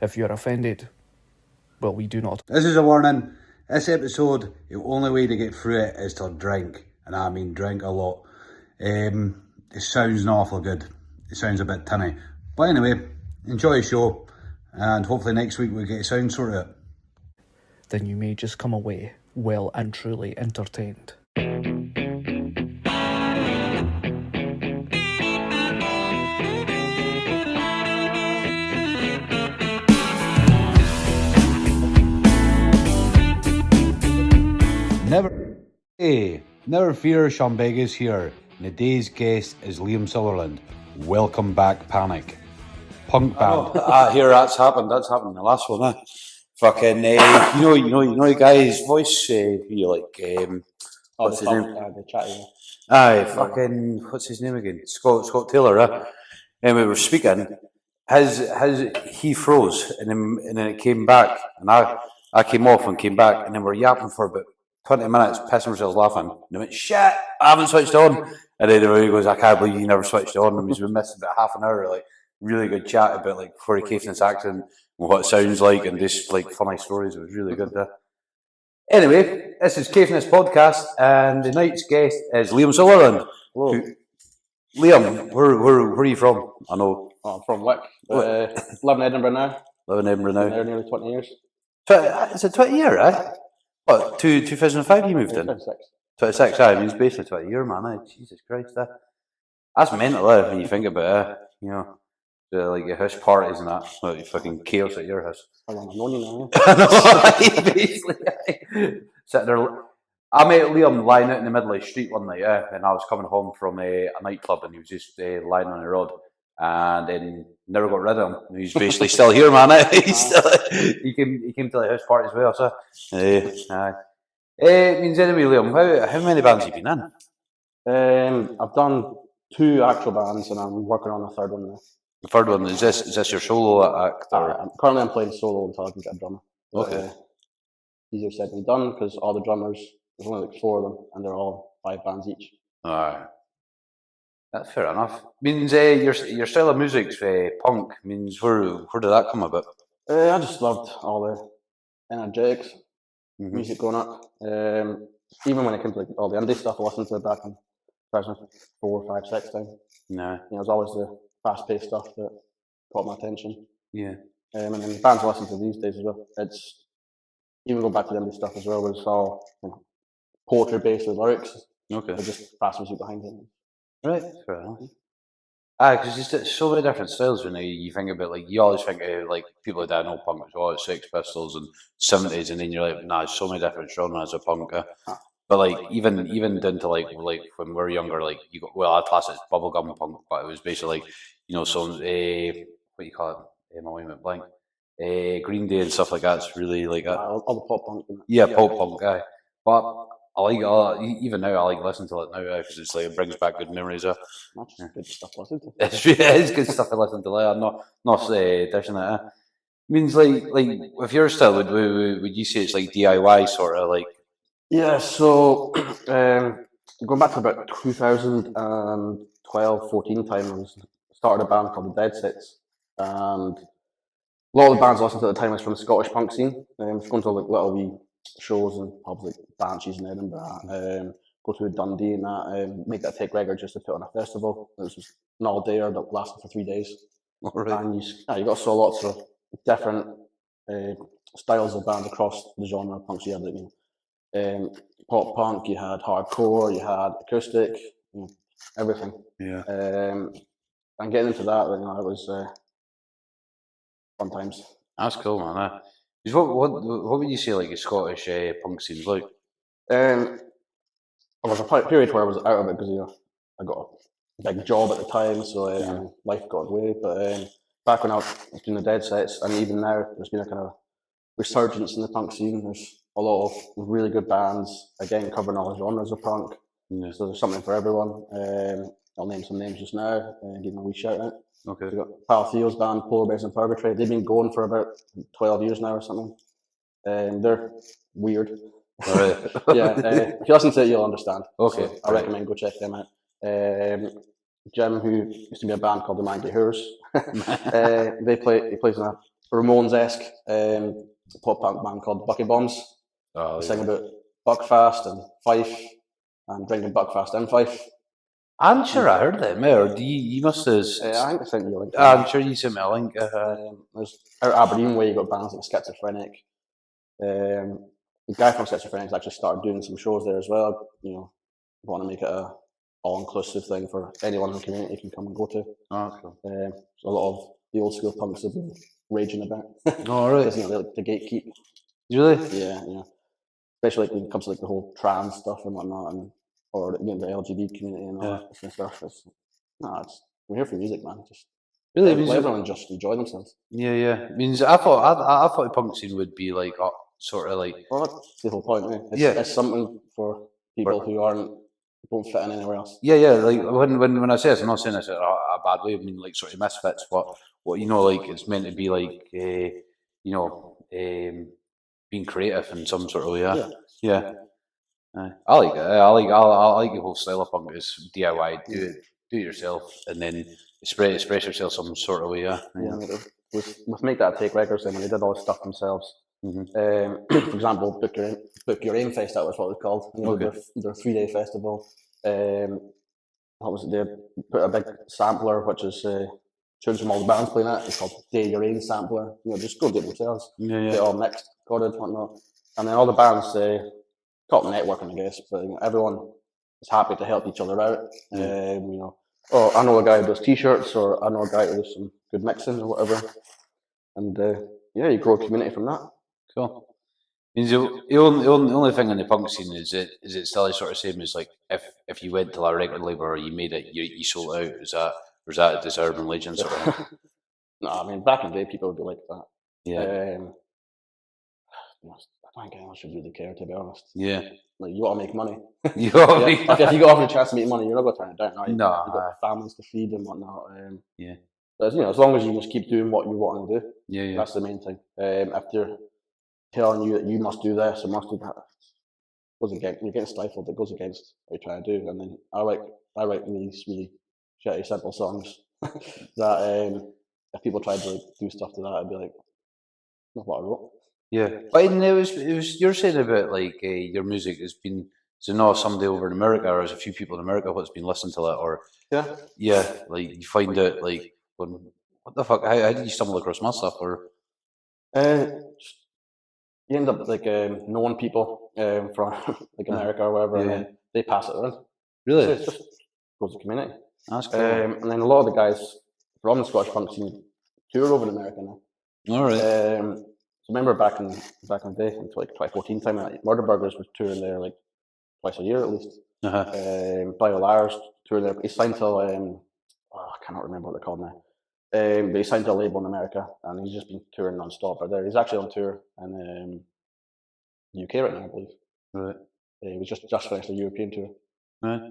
If you're offended, well, we do not. This is a warning. This episode, the only way to get through it is to drink, and I mean drink a lot. It sounds not awful good. It sounds a bit tinny. But anyway, enjoy the show, and hopefully next week we get the sound sorted out. Then you may just come away well and truly entertained. Never fear, Sean Begg here, and today's guest is Liam Sutherland. Welcome back, Panic. Punk band. Here, that's happened. That's happened. The last one, fucking, you know, the guy's voice. You like, what's his name? The chatty. Aye, fucking, what's his name again? Scott Taylor. And we were speaking. He froze, and then it came back, and I came off and came back, and then we're yapping for about 20 minutes, pissing ourselves laughing. And I went, shit, I haven't switched on. And then he goes, I can't believe you never switched on. And we missed about half an hour, like, really good chat about, like, for a caithness accent and what it sounds like, and just, like, funny stories. It was really good there. Anyway, this is Caithness Podcast, and tonight's guest is Liam Sutherland. Hello. Liam, where are you from? I know. Oh, I'm from Wick. Live in Edinburgh now. Live in Edinburgh now. Been there nearly 20 years. It's a 20 year, eh? What, 2005 you moved in? 26. 26, I mean, it's basically 20 year, man. Jesus Christ, that's mental, when you think about it. You know, like your house parties and that. Like fucking chaos at your house. I don't know you now. I know, basically. Sitting there. I met Liam lying out in the middle of the street one night, and I was coming home from a nightclub, and he was just lying on the road. And then never got rid of him. He's basically still here, man. He came to the house party as well. So, it means anyway, Liam. How many bands have you been in? I've done 2 actual bands, and I'm working on a third one now. The third one is this your solo act? Currently, I'm playing solo until I can get a drummer. Okay. Easier said than done because all the drummers, there's only like 4 of them, and they're all 5 bands each. Alright. That's fair enough. Means your style of music's punk. Means where did that come about? I just loved all the energetics, music going up. Even when it came to like, all the indie stuff, I listened to it back in 2004, 5, 6 time. No. You know, it was always the fast-paced stuff that caught my attention. Yeah. And then the bands I listen to these days as well. It's even going back to the indie stuff as well. But it's all poetry-based with lyrics. Okay. But just fast music behind it. Right, fair enough. Because there's so many different styles when you think about, like, you always think of, like, people that know punk, it's Sex Pistols and 70s, and then you're like, nah, there's so many different genres of punk. But, like, even down to, like when we were younger, like, you got, well, I'd class it as bubblegum punk, but it was basically, like, you know, some, what do you call it? My mind went blank. Green Day and stuff like that. It's really like that. All the pop punk. Yeah, pop punk guy. But I like even now. I like listening to it now because it's like it brings back good memories. That's good stuff to listen to. It's good stuff to listen to. Like, I'm not dishing it. Means like with your style, would you say it's like DIY sort of like? Yeah. So going back to about 2012, 14 time, I started a band called the Dead Sets, and a lot of the bands I listened to at the time was from the Scottish punk scene. Just going to like little wee shows and pubs like Banshees in Edinburgh, go to Dundee and that, make that take record just to put on a festival. It was just an all-dayer that lasted for 3 days. Right. And you got so lots of different styles of band across the genre of punk. So you had like, pop punk, you had hardcore, you had acoustic, everything. Yeah. And getting into that, it was fun times. That's cool, man. What would you say like a Scottish punk scene's like? There was a period where I was out of it because I got a big job at the time, so life got away. But back when I was doing the Dead Sets, and even now, there's been a kind of resurgence in the punk scene. There's a lot of really good bands, again covering all the genres of punk. Yeah. So there's something for everyone. I'll name some names just now and give them a wee shout out. Okay. We've got Pal Theo's band, Polar Bears and Purgatory. They've been going for about 12 years now or something. They're weird. Right. Yeah, if you listen to it, you'll understand. Okay. So I recommend go check them out. Jim, who used to be a band called the Mangy Hoors, he plays in a Ramones-esque pop punk band called Bucky Bombs. Oh, They sing about Buckfast and Fife and drinking Buckfast in Fife. I'm sure I heard them, or you must have. I think I sent you a link. I'm sure you sent me a link. There's out Aberdeen way you got bands like Schizophrenic. The guy from Schizophrenic actually started doing some shows there as well. You know, want to make it a all-inclusive thing for anyone in the community can come and go to. Oh, cool. So a lot of the old school punks have been raging about. Oh, right. Because, you know, they like to gatekeep. Really? Yeah, yeah. Especially like when it comes to like the whole trans stuff and whatnot, and or you know, the LGBT community and all that kind of stuff. We're here for music, man. Just Really? let everyone just enjoy themselves. Yeah. Means I thought the punk scene would be like sort of like. Well, that's the whole point. Eh? Yeah. It's something for people who don't fit in anywhere else. Yeah. Like when I say this, I'm not saying this in a bad way. I mean like sort of misfits. What you know, like it's meant to be like you know being creative in some sort of way. Yeah. I like it. I like the whole style of punk is DIY. Do it yourself, and then express yourself some sort of way. Yeah. With Make That Take Records, then when they did all this stuff themselves. Mm-hmm. For example, Book Your Aim Fest, that was what it was called. You know, their 3-day festival. What was it? They put a big sampler, which is tunes from all the bands playing it. It's called Day Your Aim Sampler. You know, just go do it themselves. Yeah. Get all mixed, recorded, whatnot. And then all the bands call it networking, I guess. But you know, everyone is happy to help each other out. You know, I know a guy who does T-shirts, or I know a guy who does some good mixing or whatever. And you grow a community from that. Cool. Means the only thing in the punk scene is it still sort of same as like if you went to a record label or you made it, you sold it out. Was that a deserving legend sort of thing? No, I mean back in the day people would be like that. Yeah. I don't think anyone should really care, to be honest. Yeah. Like, you got to make money. If you Yeah. got offered a chance to make money, you're not going to turn it down. Right? No. You've got families to feed and whatnot. Yeah. But, you know, as long as you just keep doing what you want to do, Yeah. that's the main thing. If they're telling you that you must do this or must do that, you're getting stifled. It goes against what you're trying to do. And then I write really, really shitty, simple songs that if people tried to do stuff to that, I'd be like, not what I wrote. Yeah, but it was you're saying about like your music has been so now somebody over in America or there's a few people in America what's been listening to it or like you find it like what the fuck how did you stumble across my stuff or you end up like knowing people from like America or whatever and then they pass it around. Really? So it just goes to community. That's cool. And then a lot of the guys from the Scottish punk scene tour over in America now. All right. So remember back in the day, in like 2014 time, Murder Burgers was touring there like twice a year at least. Bio Liars touring there. He's signed to I cannot remember what they're called now. But he signed to a label in America, and he's just been touring non-stop out there. He's actually on tour in the UK right now, I believe. Right. He was just finished a European tour. Right.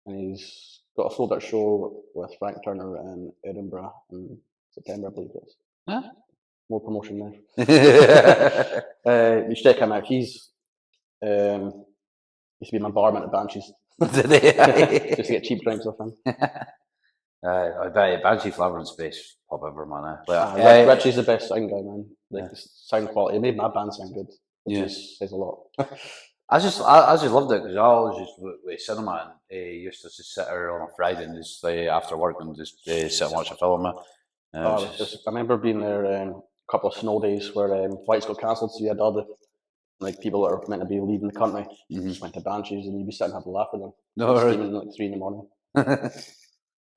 And he's got a sold-out show with Frank Turner in Edinburgh in September, I believe it is. Huh? More promotion there. You should check him out. He's used to be my barman at Banshees. Just to get cheap drinks off him. I bet Banshee Flower and Space pop ever man. Richie's the best sound guy, man. Like the sound quality, it made my band sound good. Which says a lot. I just loved it because I always just with cinema and used to just sit there on a Friday and just after work and just sit and watch a film. I remember being there a couple of snow days where flights got cancelled, so you had all the like people that are meant to be leaving the country just went to Banshees and you'd be sitting and have a laugh with them. Steaming at like 3 in the morning.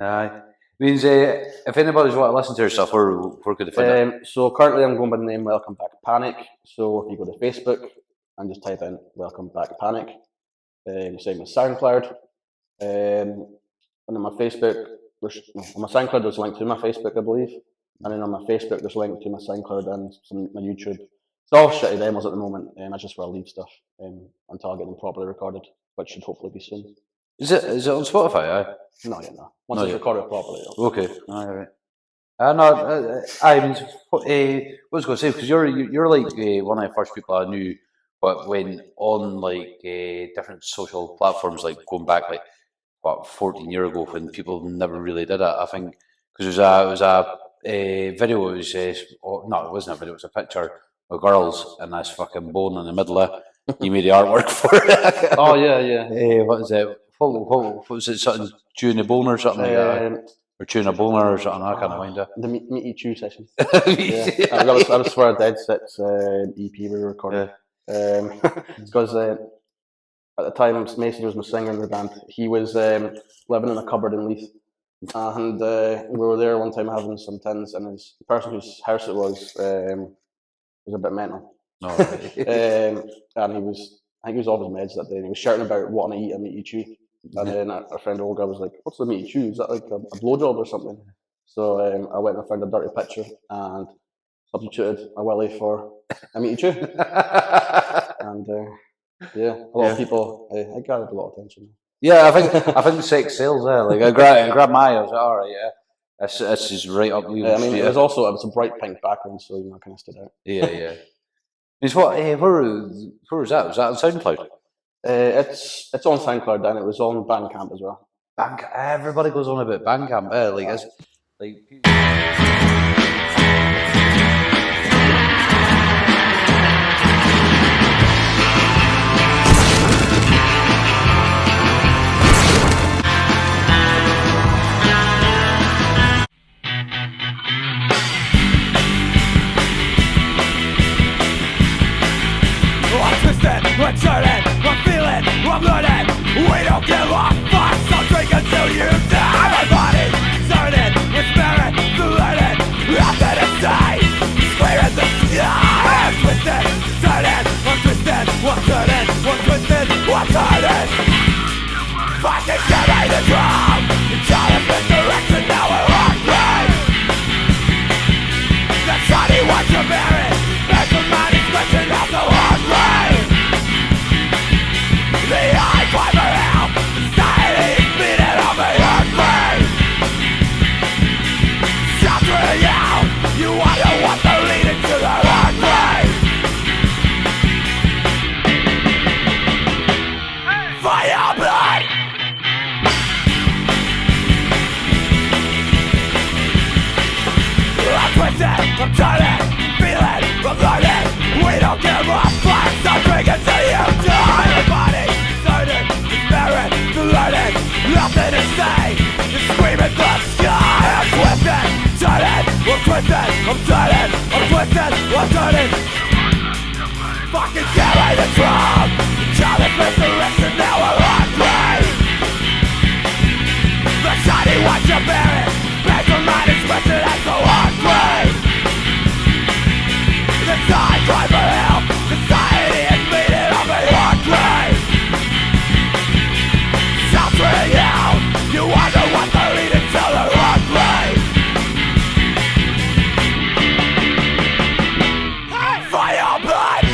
Aye. Means if anybody's want to listen to your stuff, where could they find it? So currently I'm going by the name Welcome Back Panic. So if you go to Facebook and just type in Welcome Back Panic, same with SoundCloud. And on my Facebook, on my SoundCloud there's a link to my Facebook, I believe. And then on my Facebook there's a link to my SoundCloud and my YouTube. It's all shitty demos at the moment, and that's just where I leave stuff until I get them properly recorded, which should hopefully be soon. Is it on Spotify? Aye? Not yet, no. Once it's recorded properly. Okay. All right. I mean, what was I going to say? Because you're like one of the first people I knew, but went on like different social platforms, like going back like 14 years ago when people never really did it. I think because it was video. It was no, it wasn't a video. It was a picture of girls and this fucking bone in the middle of. You made the artwork for it. Oh yeah. What is it? What was it? Something chewing a bone or something like that, or chewing a boner or something. I can't mind it. The meaty chew session. Yeah. that was for a Dead Sets EP we were recording. It's because at the time Mason was my singer in the band. He was living in a cupboard in Leith, and we were there one time having some tins, and the person whose house it was a bit mental. No, And I think he was off his meds that day, and he was shouting about wanting to eat a meaty chew. And then our friend Olga was like, "What's the meaty chew? Is that like a blowjob or something?" So I went and found a dirty picture and substituted a willy for a meaty chew. And a lot of people, I gathered a lot of attention. yeah, I think sex sells there. Like I grabbed my eye, I was like, all right, yeah, this is right up. I mean, it was a bright pink background, so kind of stood out. Yeah. It's what? Where was that? Was that on SoundCloud? It's on SoundCloud and it was on Bandcamp as well. Everybody goes on about Bandcamp. Like it's like. We're turning, we're feeling, we're learning. We don't give a fuck, so drink until you die. My body turning, we're sparing, the learning. Nothing to say, squaring the sky. I'm twisted, turning, I'm twisted, we're turning, we're twisted, we're turning. Fucking give me the drum, trying to fit direction, now we're on right. The sunny ones are buried, and the mind is glitching out the hard right. The eye climber help, society is beating on the earth. Sheltering out, you wonder what they're leading to the hard way. Fire blood! I'm twisted, I'm turning, feeling, I'm learning. We don't give a fuck, so drink until you die. Everybody turning, despairing, learning, nothing to say. Just scream at the sky. I'm twisted, turning, I'm twisted, I'm turning, I'm twisted, I'm turning. Fucking carry the drum, Charlie Smith direction, now we're on grave. The shiny ones you're bearing, paper mind is twisted as the hard grave. The time cry for help, society is bleeding on the hard grave. Sheltering out, you wonder what they're leading to the hard grave. Fire blood!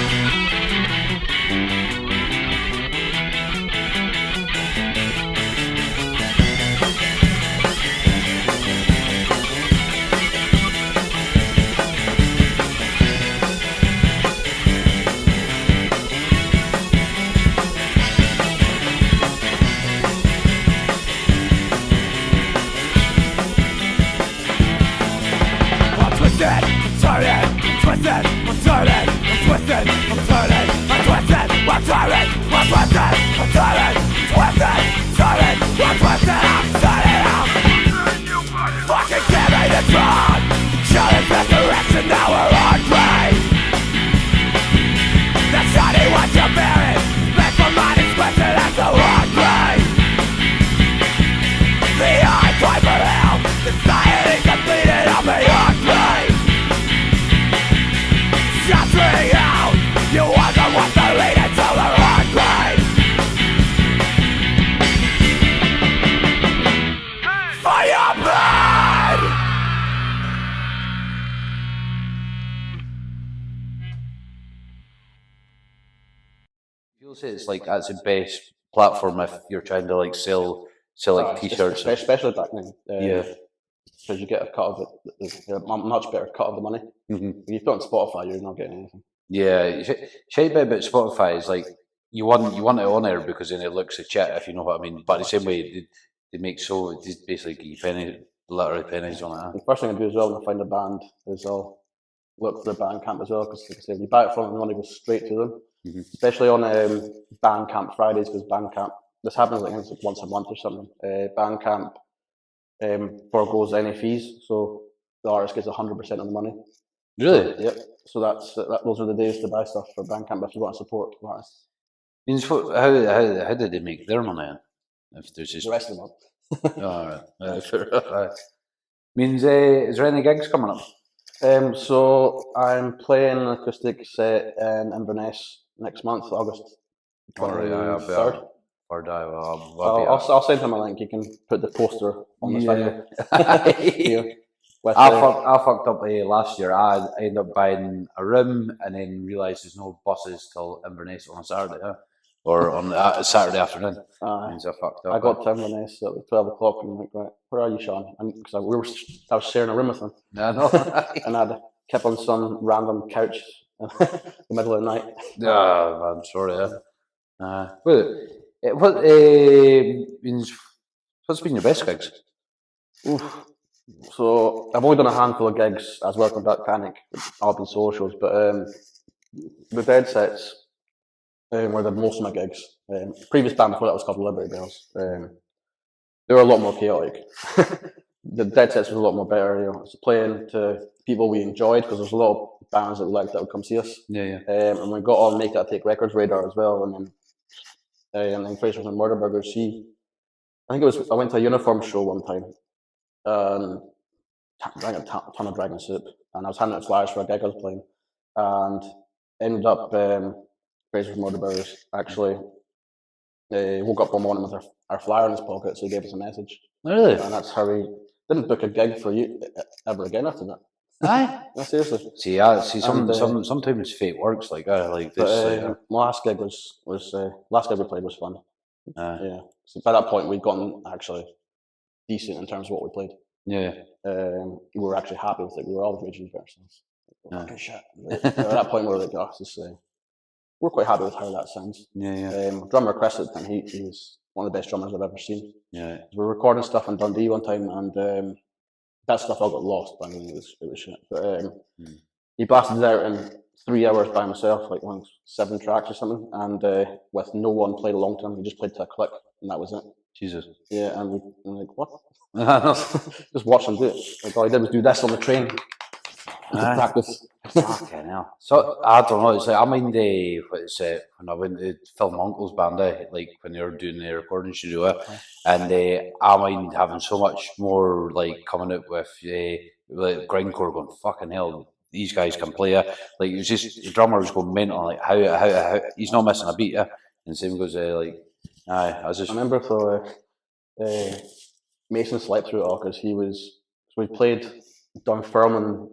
Twisted, I'm turning, I'm twisted, I'm turning, I'm twisted, I'm turning, I'm twisted, I'm turning, twisted, turning, I'm twisted, I'm turning, fucking give me the drug, show the best direction, now we're on grave. The shiny ones you're bearing, make my mind is twisted as the hard grave. The eye cry for help, society's completed on the hard grave. Sheltering out, you wonder what they're leading to the hard grave. Fire blood! You'll say it's like that's the best platform if you're trying to like sell like t-shirts. Especially back then. Yeah. Because you get a cut of it, a much better cut of the money. Mm-hmm. If you put it on Spotify, you're not getting anything. Yeah, shite bit about Spotify is like you want it on there because then it looks a shit, if you know what I mean. But the same way they make so they basically give you literally pennies on it. The first thing I do as well when I find a band is I'll look for the Bandcamp as well, because like I say, if you buy it from them, the money goes straight to them. Especially on Bandcamp Fridays, because Bandcamp, this happens like once a month or something. Bandcamp forgoes any fees, so the artist gets 100% of the money. Really? Yep. So those are the days to buy stuff for Bandcamp if you want to support artists. Means how did they make their money? If there's just The rest of the month. Alright. Means is there any gigs coming up? So I'm playing an acoustic set in Inverness next month, August 23rd. I'll I'll send him a link. You can put the poster on the video. Here, with, I fucked up last year. I ended up buying a room and then realised there's no buses till Inverness on a Saturday, or on a Saturday afternoon. Means I fucked up. I got to Inverness at 12 o'clock and I'm like, right, where are you, Sean? Because I was sharing a room with him. I know. And I'd kept on some random couch in the middle of the night. I'm sorry. What's been your best gigs? Oof. So I've only done a handful of gigs as Welcome Back Panic, all been socials, but the Dead Sets were the most of my gigs. Previous band before that was called Liberty Bells. They were a lot more chaotic. The Dead Sets was a lot more better, you know. So playing to people we enjoyed, because there's a lot of bands that we liked that would come see us. And we got on Make That Take Records radar as well, and then Fraser's and Murderburgers. I went to a uniform show one time. Drank a ton of Dragon Soup, and I was handing out flyers for a gig I was playing, and ended up Fraser's Murderburgers actually woke up one morning with our flyer in his pocket, so he gave us a message. Really? And that's how we didn't book a gig for you ever again after that. Aye. No, seriously. Sometimes fate works like that. Like this. My last gig last gig we played was fun. Yeah. So by that point we'd gotten actually decent in terms of what we played. Yeah. We were actually happy with it. We were all raging for ourselves. Fucking shit. At that point we were like, oh, we're quite happy with how that sounds. Drummer Chris at the time, he was one of the best drummers I've ever seen. Yeah. We were recording stuff in Dundee one time, and that stuff all got lost. But I mean, it was shit. But he blasted it out in 3 hours by himself, like 7 tracks or something, and with no one played along to him. He just played to a click, and that was it. Jesus. Yeah, and we're like, what? Just watch him do it. Like all he did was do this on the train. Practice. Fucking hell. So I don't know. It's like I mind when I went to Phil Monkle's band, like when they were doing the recording studio, and I mind having so much more like coming out with like grindcore, going fucking hell. These guys can play it. Like it was just the drummer was going mental. Like how he's not missing a beat. And same goes like. I remember so Mason slept through it all because we played Dunfermline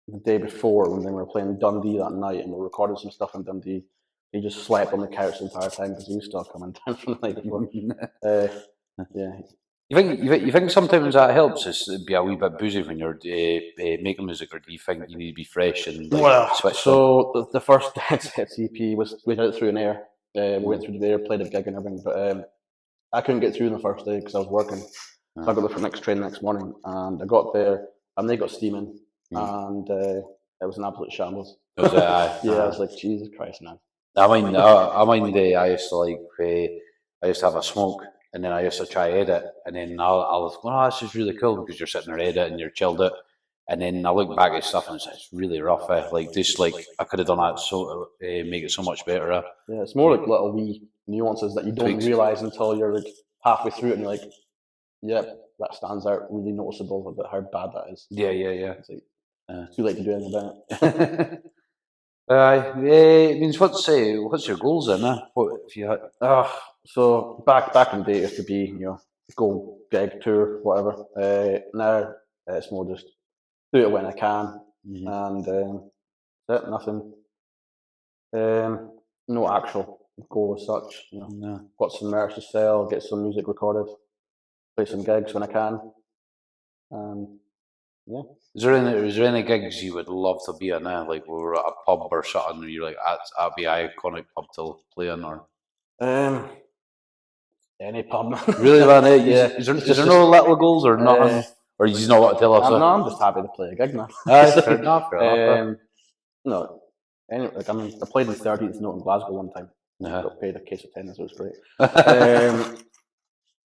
the day before when they were playing Dundee that night, and we recorded some stuff in Dundee. He just slept on the couch the entire time because he was still coming down from the night before. Yeah. You think sometimes that helps us to be a wee bit boozy when you're making music, or do you think you need to be fresh and switch? So the first Dead Sets EP we did it through an air. We went through the air, played a gig and everything, but I couldn't get through the first day because I was working. So I got the next train the next morning, and I got there and they got steaming. And it was an absolute shambles. I was like, Jesus Christ, man. I used to have a smoke, and then I used to try edit, and then I was going, oh, this is really cool because you're sitting there editing and you're chilled out, and then I look back at stuff and it's really rough. Like just like I could have done that so make it so much better. Yeah, it's more like little wee nuances that you don't realise until you're like halfway through it, and you're like, yep, that stands out really noticeable about how bad that is. Yeah. It's like, too late to do anything about it. It means what's your goals then? What if you had? So back in the day, it used to be go gig tour whatever. Now it's more just do it when I can, and nothing. No actual goal as such. Got some merch to sell, get some music recorded, play some gigs when I can, and yeah. Is there any gigs you would love to be in now? Like we were at a pub or something, and you're like, that'd be an iconic pub to play in, or any pub. Really, man? Yeah. Is there no little goals or nothing? Or you just not want to tell us? No, I'm just happy to play a gig now. Fair enough. No, like I played in 30th note in Glasgow one time. Got paid a case of tennis. It was great.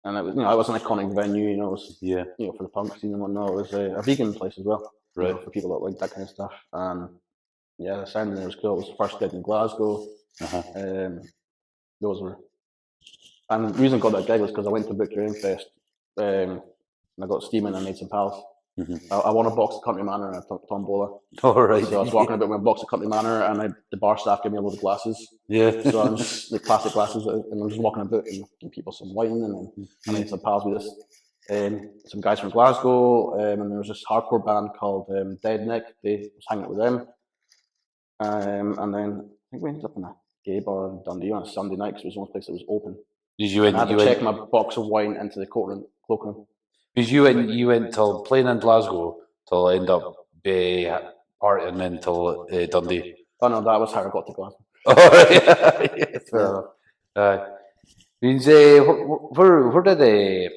And it was, you know, it was an iconic venue. You know, it was, you know, for the punk scene and whatnot. It was a vegan place as well, Right. You know, for people that like that kind of stuff. And yeah, the sound in there was cool. It was the first gig in Glasgow. Those were, and the reason I got that gig was because I went to Victory Fest, and I got steaming and made some pals. I won a box of Country Manor and a tombola. All right. So I was walking about with a box of Country Manor, and the bar staff gave me a load of glasses. Yeah. So I'm just the plastic glasses, and I'm just walking about and giving people some wine, and then I made some pals with this. Some guys from Glasgow, and there was this hardcore band called Dead Nick. They was hanging out with them, and then I think we ended up in a gay bar in Dundee on a Sunday night because it was the only place that was open. Did you? I had to check my box of wine into the cloakroom. Because you went till playing in Glasgow till end up partying until Dundee. Oh no, that was how I got to Glasgow. Fair enough. Means where did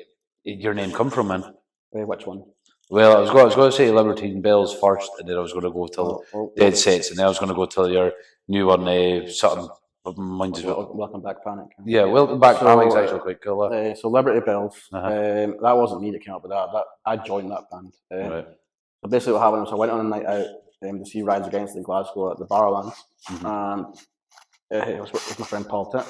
your name come from, man? Which one? Well, I was going to say Libertine Bells first, and then I was going to go till Dead Sets, and then I was going to go till your new one, something. Welcome Back Panic. Yeah, Welcome Back Panic's actually quite cool. So Liberty Bells, that wasn't me that came up with that. I joined that band. Right. So basically what happened was I went on a night out to see Rise Against in Glasgow at the Barrowlands, and it was with my friend Paul Titt.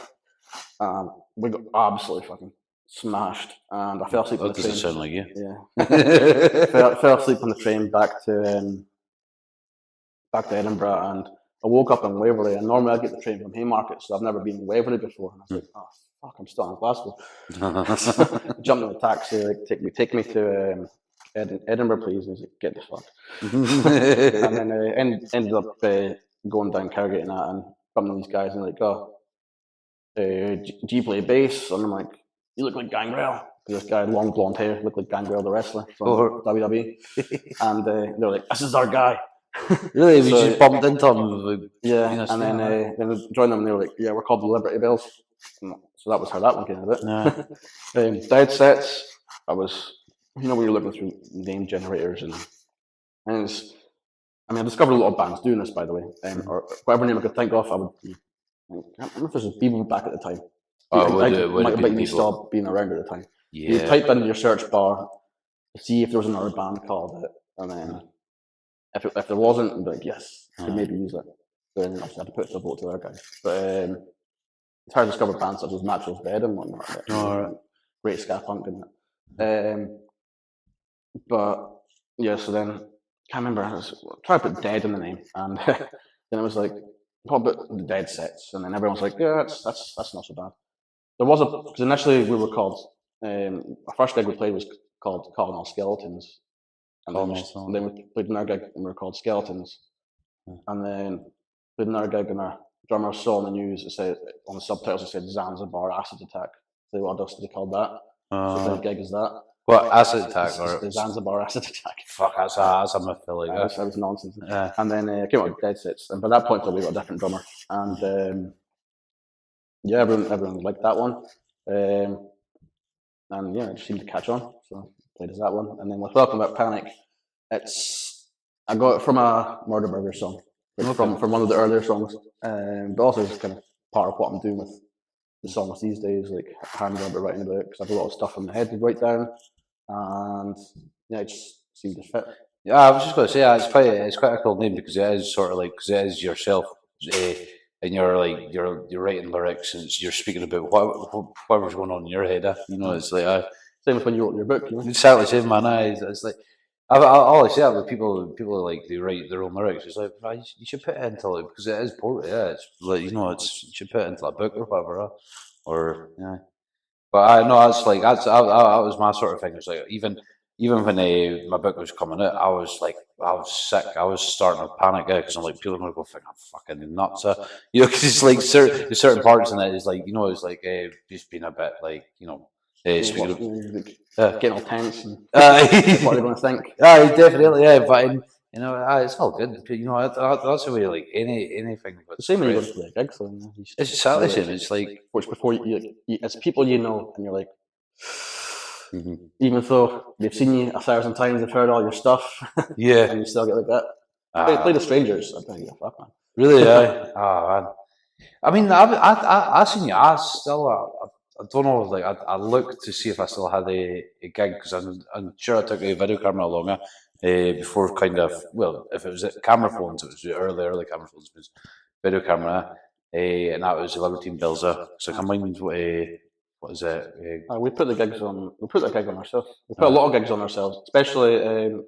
We got absolutely fucking smashed, and I fell asleep on the train. Doesn't sound like you. Yeah. fell asleep on the train back to Edinburgh, and I woke up in Waverley, and normally I get the train from Haymarket, so I've never been in Waverley before. And I was like, oh fuck, I'm still in Glasgow. Jumped in a taxi, like take me to Edinburgh, please. And he's like, get the fuck. And then ended up going down Cowgate and that, and bumping these guys, and they're like, oh, do you play bass? And I'm like, you look like Gangrel. Because this guy had long blonde hair, looked like Gangrel the wrestler from WWE. And they're like, this is our guy. Really? We just bumped into him. Yeah, and then we joined them, and they were like, yeah, we're called the Liberty Bells. So that was how that one came out of it. Dead Sets, I was, you know, when you're looking through name generators, and it's, I mean, I discovered a lot of bands doing this, by the way, or whatever name I could think of. I can't remember if there's people back at the time. Might be still being around at the time. Yeah. You type in your search bar, see if there was another band called it, and then if there wasn't, I'd be like, yes, I could maybe use it. Then I had to put the vote to their guys. But it's hard to discover bands such as Natural's Bed and whatnot. Great ska punk and that. But yeah, so then I can't remember. I was trying to put Dead in the name, and then it was like, what about the Dead Sets? And then everyone's like, yeah, that's not so bad. There was because initially we were called. Our first gig we played was called Calling All Skeletons. And then we played another gig and we were called Skeletons. And then played another gig and our drummer saw on the news, it said, on the subtitles it said Zanzibar Acid Attack. So they wanted us to be called that. So the gig is that. What, Acid Attack? Or the Zanzibar Acid Attack. Fuck, that's a myth, like that. That was nonsense. And then came out with Dead Sets. And by that point we got a different drummer. And yeah, everyone liked that one. And yeah, it just seemed to catch on. So played as that one. And then with Welcome Back Panic, I got it from a Murder Burger song. From one of the earlier songs. But also it's kind of part of what I'm doing with the songs these days, like I'm going to be writing about it, because I have a lot of stuff in my head to write down. And yeah, it just seemed to fit. Yeah, I was just going to say, it's quite a cool name, because it is sort of like, because it is yourself. And you're like you're writing lyrics, and you're speaking about whatever's going on in your head. You know, it's like same as when you wrote your book. You know? Exactly same, man. It's like I always say that with people like they write their own lyrics. It's like you should put it into like, because it is poetry. Yeah, it's like, you know, you should put it into a book or whatever. Or yeah, but I know that's like that was my sort of thing. It's like even when my book was coming out, I was sick. I was starting to panic because I'm like, people are going to go think I'm fucking nuts. You know, because it's like certain parts in it is like, you know, it's like just being a bit like, you know, getting all tense and what they're going to think. Definitely, yeah. But you know, it's all good. You know, that's the way like anything. But the same when you go to play a gig, so it's exactly the same. It's like which before you it's people you know, and you're like, even though they've seen you 1,000 times, they've heard all your stuff, Yeah. and you still get like that. Play the Strangers. I think, yeah, fuck man. Really? Oh man. I mean, I seen you. I still, I don't know. Like, I looked to see if I still had a gig because I'm sure I took a video camera along before kind of. Well, if it was camera phones, it was early camera phones. It was video camera, and that was Libertine Bilza. So combined what is it? We put the gigs on. We put that gig on ourselves. We put a lot of gigs on ourselves, especially.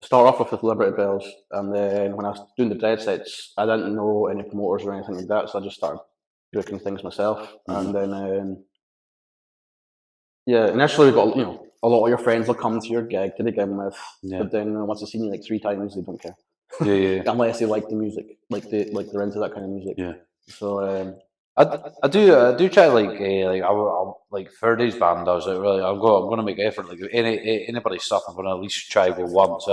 Start off with Liberty Bells, and then when I was doing the dead sets, I didn't know any promoters or anything like that, so I just started booking things myself. And then, initially we got a lot of your friends will come to your gig to begin with, but then once they've seen you like 3 times, they don't care. Yeah. Unless they like the music, they're into that kind of music. Yeah. So I do try I like Friday's band does it really. I'm going to make effort like anybody's stuff. I'm going to at least try go once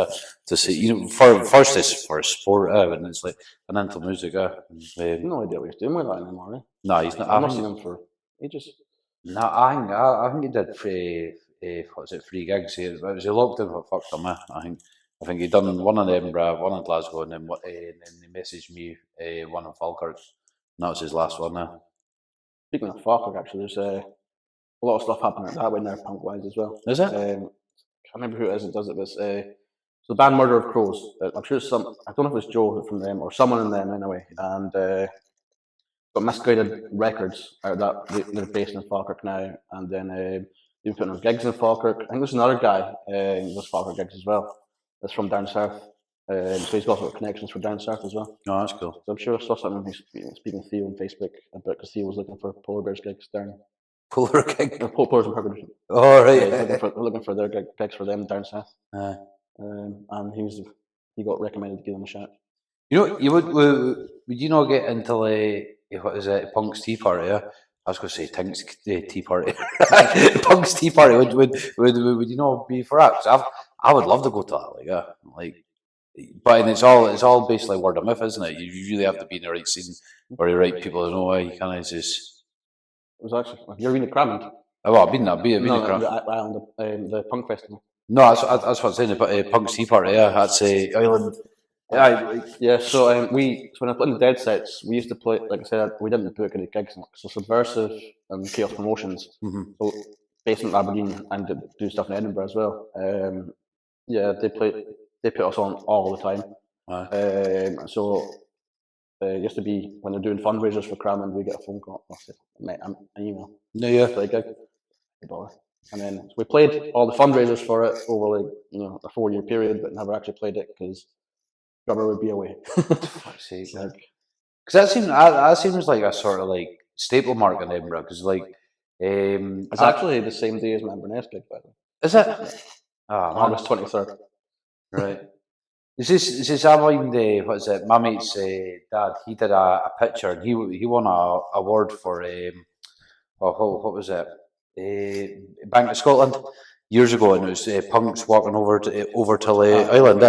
to see first it's for a sport and it's like an into music. No idea what he's doing with that anymore. No, he's not. I've not seen him for ages. No, I think he did three gigs. It was a lockdown that fucked him. I think he done one in Edinburgh, one in Glasgow, and then he messaged me one in Falkirk. And that was his last one now. Speaking of Falkirk, actually, there's a lot of stuff happening that way there, punk-wise as well. Is it? I can't remember who it is that does it, but it's the band Murder of Crows. I'm sure it's I don't know if it's Joe from them or someone in them anyway. And got Misguided Records out of that. They're based in Falkirk now. And then they've been putting on gigs in Falkirk. I think there's another guy who does Falkirk gigs as well. That's from down south. So he's got sort of connections for down south as well. Oh, that's cool. So I'm sure I saw something speaking to Theo on Facebook about because Theo was looking for Polar Bears gigs down. Polar gig? Polar Bears and Parker Division. Oh, right. Looking for their gigs for them down south. And he got recommended to give them a shot. You would you not get into what is it, Punk's Tea Party? Yeah? I was going to say Tink's Tea Party. Punk's Tea Party. Would you not be for that? 'Cause I would love to go to that. But it's all basically word of mouth, isn't it? You really have to be in the right scene or the right people to know why you can't just. It was actually you're in the Crammond. Oh, well, I've been there. The punk festival. No, that's what I'm saying. But Punk's Tea Party, yeah, that's island. Yeah. So when I played in the dead sets, we used to play. Like I said, we didn't book any gigs. So Subversive and Chaos Promotions. So based in Aberdeen and do stuff in Edinburgh as well. They put us on all the time. So it used to be when they're doing fundraisers for Crammond, we get a phone call, an email. Yeah. For a gig, $1. And then we played all the fundraisers for it over a 4-year period, but never actually played it because drummer would be away. Fuck's sake. Because that seems like a sort of like staple mark in Edinburgh. Because it's actually the same day as my Inverness gig, by the way. Is it? August 23rd. Right. Is this I mind what is it? My mate's dad. He did a picture and he won a award for what was it? Bank of Scotland years ago, and it was punks walking over to Island.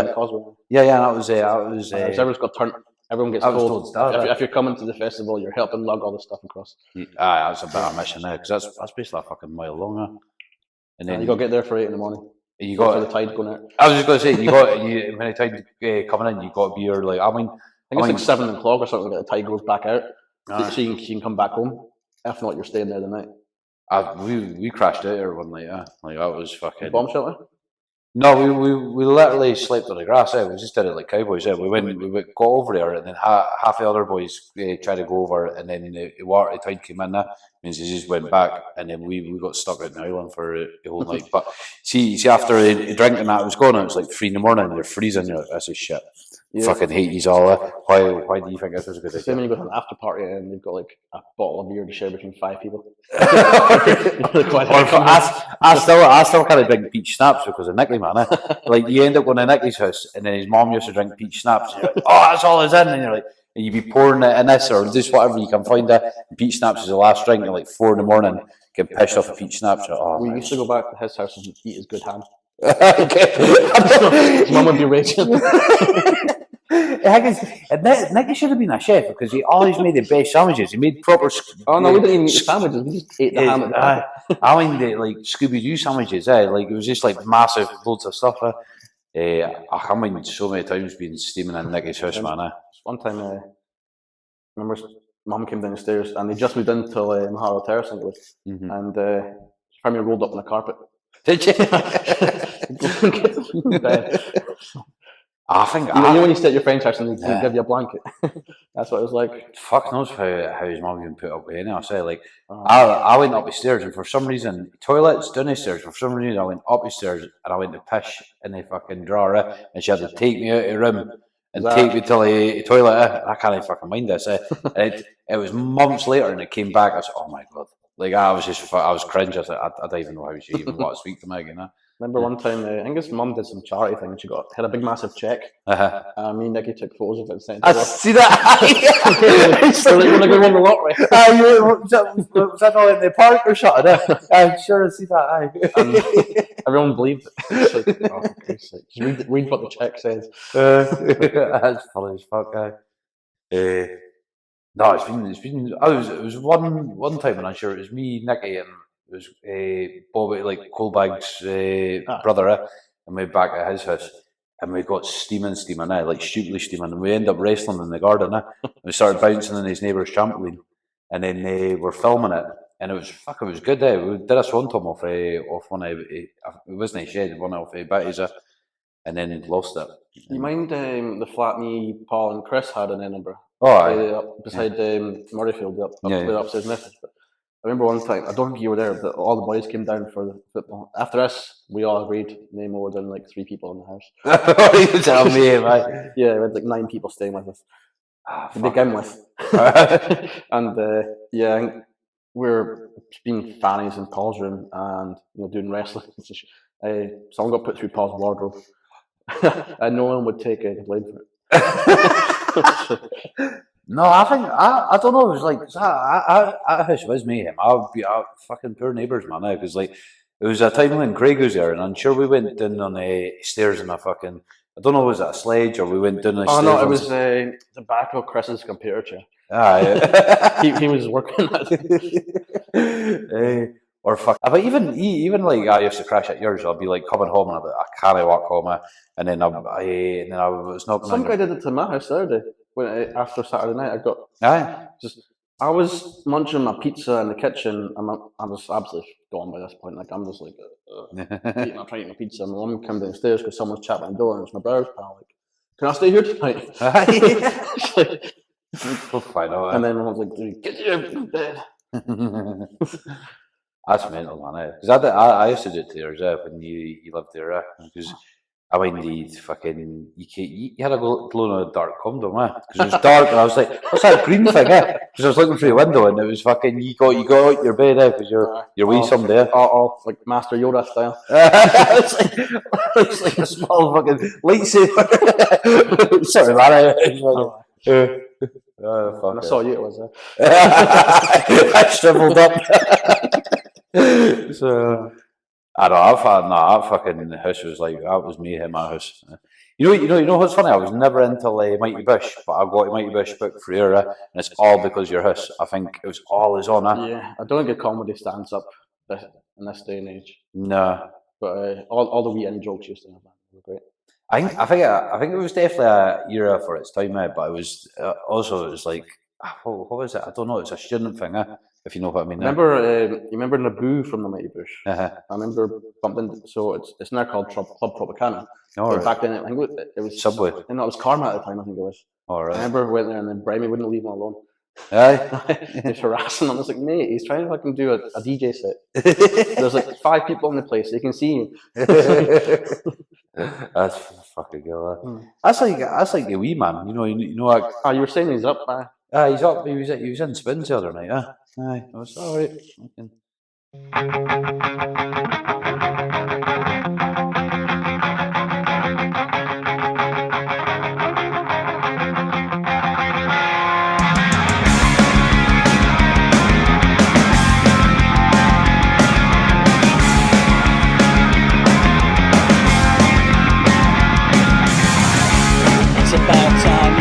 Yeah, that was everyone's got turned. Everyone gets told if you're coming to the festival, you're helping lug all the stuff across. That's a bit of a mission there because that's basically a fucking mile long. And then you got to get there for 8 a.m. You got for the tide going out. I was just going to say when the tide coming in, you got to be here. I think it's like 7 o'clock or something. The tide goes back out, so you can come back home. If not, you're staying there the night. We crashed out here one night. That was fucking bomb shelter. No, we literally slept on the grass. We just did it like cowboys. We got over there, and then half the other boys tried to go over, and then the tide came in. That means he just went back, and then we got stuck out in the island for the whole night. But see after drinking that, it was going. It was like 3 a.m. You're freezing. You're like, this is shit. Yeah. Fucking hate these all. Why do you think this was a good idea? Same when you go to an after party and they've got like a bottle of beer to share between 5 people. I still kind of drink peach snaps because of Nicky, man. Like you end up going to Nicky's house and then his mom used to drink peach snaps. And you're like, oh, that's all it's in, and you're like, and you be pouring it in this or just whatever you can find it. Peach snaps is the last drink at like 4 a.m. Get pissed off of peach snaps. We used to go back to his house and eat his good ham. Okay. His mum would be raging. Nicky should have been a chef because he always made the best sandwiches. He made proper. Oh no, we didn't even eat the sandwiches. We just ate the ham at the back. I mean, the like Scooby Doo sandwiches. Like it was just like massive, loads of stuff. I mind so many times being steaming in Nicky's house, man. One time, I remember Mum came down the stairs and they just moved into Maharo Terrace, I think it was, and family rolled up on the carpet. Did you? I think you know when you stay at your friend's house and they give you a blanket. That's what it was like. Fuck knows how his mum even put up with it. I say like I went up the stairs and for some reason toilets down the stairs. For some reason I went up the stairs and I went to piss in the fucking drawer and she had to take me out of the room and take me to the toilet. I can't even fucking mind this. It was months later and it came back. I was like, oh my god. Like I was cringe. I don't even know how she even wanted to speak to me again. Remember one time, I think his mum did some charity thing and she had a big massive check. Me and Nicky took photos of it and sent it to her. I see that. So like, when I go on the lottery. Was that all in the park or something? I'm sure I see that. And everyone believed it. It's like, oh, for Christ's sake. Just read what the check says. That's funny as fuck, guy. No, it's been. It was one time, and I'm sure it was me, Nicky, and it was Bobby, like Colbag's brother, and we were back at his house, and we got steaming, like stupidly steaming, and we ended up wrestling in the garden. We started bouncing on his neighbour's trampoline, and then they were filming it, and it was good. We did a swanton off one of it wasn't a shed, one off Betty's, and then lost it. You mind the flat me, Paul, and Chris had in Edinburgh? Oh, beside Murrayfield, upstairs message. But I remember one time, I don't think you were there, but all the boys came down for the football. After us, we all agreed no more than like 3 people in the house. You tell me, mate. Yeah, we had like 9 people staying with us to begin with. And I think we were being fannies in Paul's room and doing wrestling. Someone got put through Paul's wardrobe, and no one would take the blame for it. No, I think I don't know. It was like I wish it was mayhem. I'd be fucking poor neighbours, man. Because like it was a time when Craig was there, and I'm sure we went down on the stairs in a fucking. I don't know, was it a sledge or we went down the stairs? Oh no, it was the back of Chris's computer chair. He was working at it. Or fuck. But even like I used to crash at yours. I'd be like coming home and I can't walk home, and then I was not. Some guy did it to my house the other day. After Saturday night, I was munching my pizza in the kitchen. I was absolutely gone by this point. Like I'm just like trying to eat my pizza. And my mum came downstairs because someone's chapping at the door, and it's my brother's pal. Like, can I stay here tonight? And then I was like, get your bed. That's mental, man. Because I used to do it to yours when you lived there. Because I mean, you had a glow in the dark condom, because it was dark, and I was like, "What's that green thing?" Because I was looking through the window, and it was fucking. You got out your bed, because you're wee someday. Like Master Yoda style. it's like a small fucking lightsaber. Sorry, man. I saw you. It was I shriveled up. So. I don't know. That fucking house was like that was me in my house. You know what's funny? I was never into Mighty Bush, but I got a Mighty Bush book for you, and it's all because your house. I think it was all his on. Yeah, I don't think a comedy stands up in this day and age. No, but all the wee in jokes used to have were great. I think it was definitely a era for its time, but it was also it was like what was it? I don't know. It's a student thing, if you know what I mean. You remember Naboo from the Mighty Bush? I remember bumping. So it's now called Club Tropicana. But back then, I think it was Subway. No, it was Karma at the time. I think it was. All right. I remember went there and then Bremy wouldn't leave him alone. Aye. He's harassing him. I was like, mate, he's trying to fucking do a DJ set. There's like 5 people in the place. They can see you. That's fucking good. That's like the wee man. You know. Like, you were saying he's up. He's up. He was in Spins the other night. Aye, I was all right. It's about time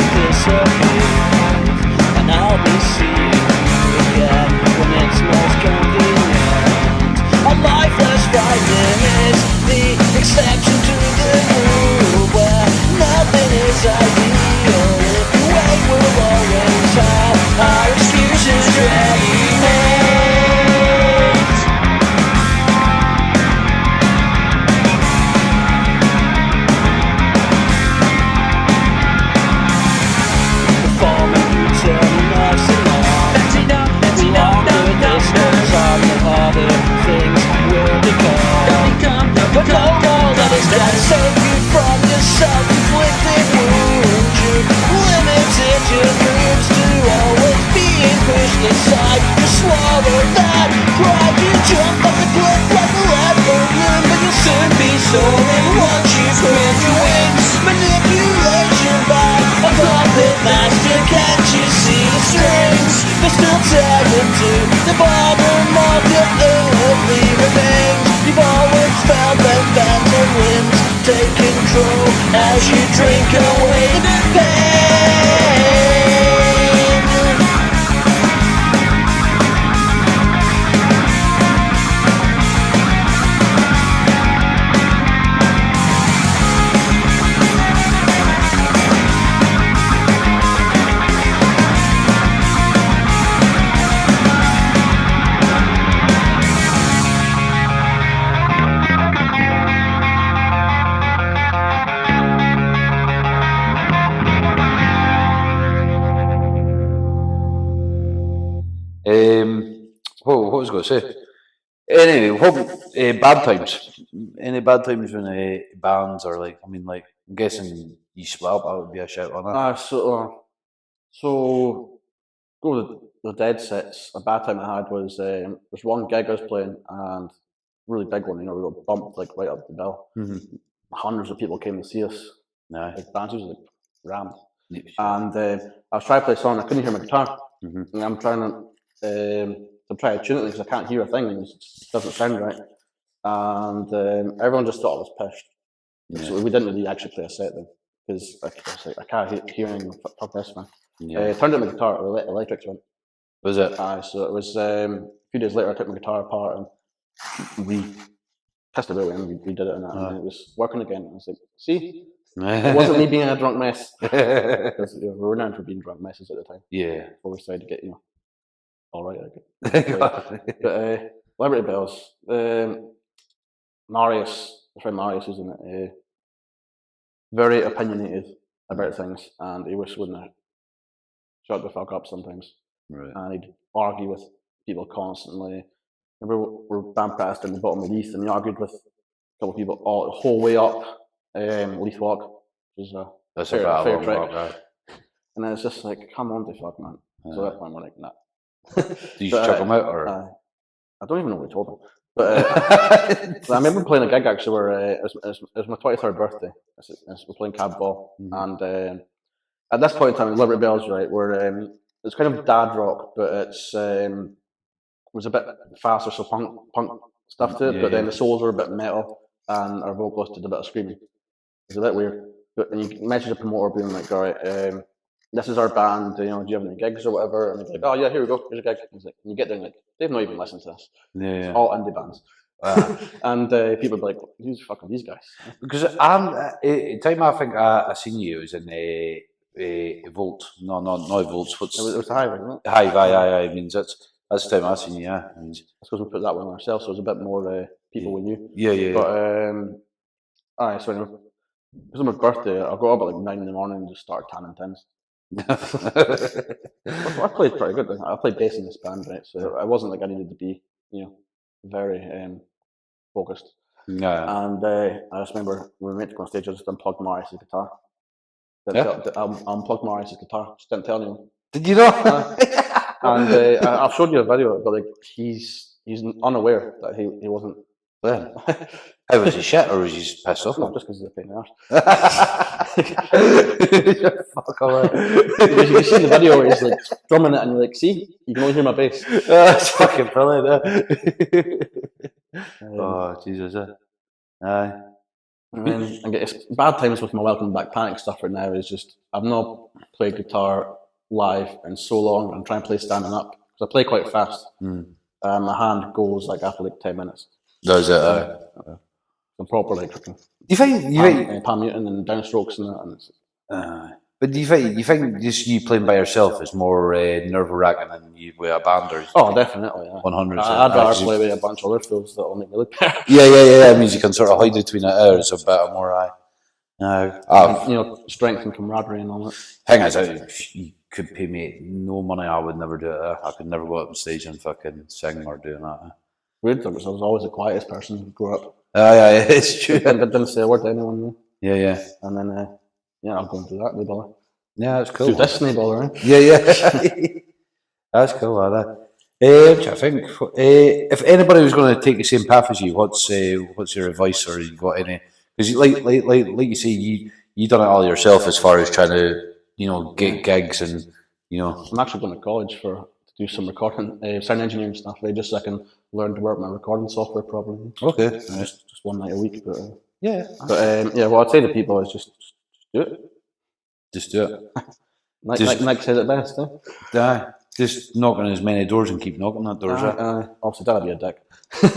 Master, can't you see the strings? They're still tethered to the bottom of your earthly remains. You've always felt them phantom winds take control as you drink away the pain. What was I going to say? Anyway, bad times. Any bad times when bands or like, I mean, like, I'm guessing you split up, that would be a shout on that. So go with the dead sets. A bad time I had was there's one gig I was playing and really big one. You know, we got bumped like right up the bill. Hundreds of people came to see us. Nah. Like bands was like rammed. And I was trying to play a song. I couldn't hear my guitar, and I'm trying to tune it because I can't hear a thing. And it just doesn't sound right. And everyone just thought I was pissed. Yeah. So we didn't really actually play a set then because I can't hear anything. Fuck this, man. Yeah. Turned out my guitar, the electrics went. Was it? So it was a few days later. I took my guitar apart and we pissed it away and we did it, and it was working again. I was like, see, it wasn't me being a drunk mess. Because we were known for being drunk messes at the time. Yeah. Before we decided to get all right. But Liberty Bells, Marius, my friend Marius was in it. Very opinionated about things, and he was wouldn't shut the fuck up sometimes. Right. And he'd argue with people constantly. Remember, we're band practiced in the bottom of Leith, and he argued with a couple of people all the whole way up Leith Walk, which is a fair trek. Walk, and then it's just like, come on, the fuck, man. So at that point, we're like, nah. Did you chuck him out, or? I don't even know what we told him. But I remember playing a gig actually where it was my 23rd birthday. We're playing cab ball, and at this point in time, Liberty Bells, right, were it's kind of dad rock, but it was a bit faster, so punk stuff to it. But then the solos were a bit metal, and our vocalist did a bit of screaming. It was a bit weird. But and you message the promoter being like, all right, this is our band, do you have any gigs or whatever? And he's like, oh yeah, here we go, here's a gig. He's like, and you get there and like, they've not even listened to this. It's all indie bands. And people be like, who's fucking these guys? Because the time I think I seen you was in a Volt. No, not Volts. What's It was Hive, wasn't it? Hive, aye. Means that's the time I seen you, yeah. I suppose we put that one on ourselves, so it was a bit more people we knew. Yeah. But so anyway, because of my birthday, I got up at like 9 in the morning and just started tanning tins. I played pretty good. I played bass in this band, right? So it wasn't like I needed to be, very focused. Yeah. And I just remember when we went to go on stage, I just unplugged Marius's guitar. I unplugged Marius's guitar. Just didn't tell anyone. Did you know? And I've showed you a video, but like he's unaware that he wasn't. Well, how was he shit, or was he just pissed off? No, just because he's a pain in the arse. Fuck away. You see the video where he's like drumming it, and you're like, see, you can only hear my bass. That's fucking brilliant. Oh Jesus! Aye. And then I get bad times with my Welcome Back Panic stuff right now. Is just I've not played guitar live in so long. I'm trying to play standing up because I play quite fast. My hand goes like after like 10 minutes. Does it? I'm proper like freaking. Do you think palm muting and downstrokes and that? And it's, but do you think just you playing by yourself is more nerve wracking than you with a band? Or oh, definitely. Yeah. 100%. I'd rather play with a bunch of other fools that will make me look better. Yeah. It means you can sort of hide between the hours a bit more. Strength and camaraderie and all that. Thing is, if you could pay me no money, I would never do it. I could never go up on stage and fucking sing or do that. Weird, because I was always the quietest person growing up. Yeah, it's true. I didn't say a word to anyone. Though. Yeah. And then, I'll go and do that, no bother. Yeah, that's cool. Do this, no bother, eh? Yeah. That's cool, I think if anybody was going to take the same path as you, what's your advice, or you got any? Because like you say, you done it all yourself as far as trying to get gigs and I'm actually going to college to do some recording, sound engineering stuff, just so I can learn to work my recording software properly. Okay. Just one night a week. But, Yeah. what I'd say to people is just do it. Just do it. Like said it best. Just knock on as many doors and keep knocking on doors. Obviously, that'd be a dick.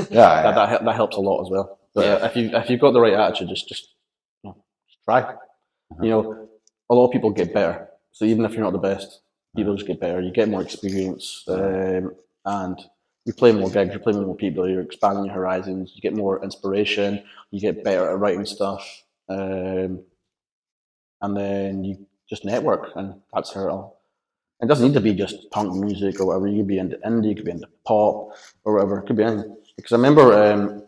That helps a lot as well. But if you've got the right attitude, just try. A lot of people get better. So even if you're not the best, people just get better. You get more experience, and you play more gigs. You play with more people. You're expanding your horizons. You get more inspiration. You get better at writing stuff, and then you just network, and that's how it all. It doesn't need to be just punk music or whatever. You could be into indie, you could be into pop or whatever. It could be anything. Because I remember,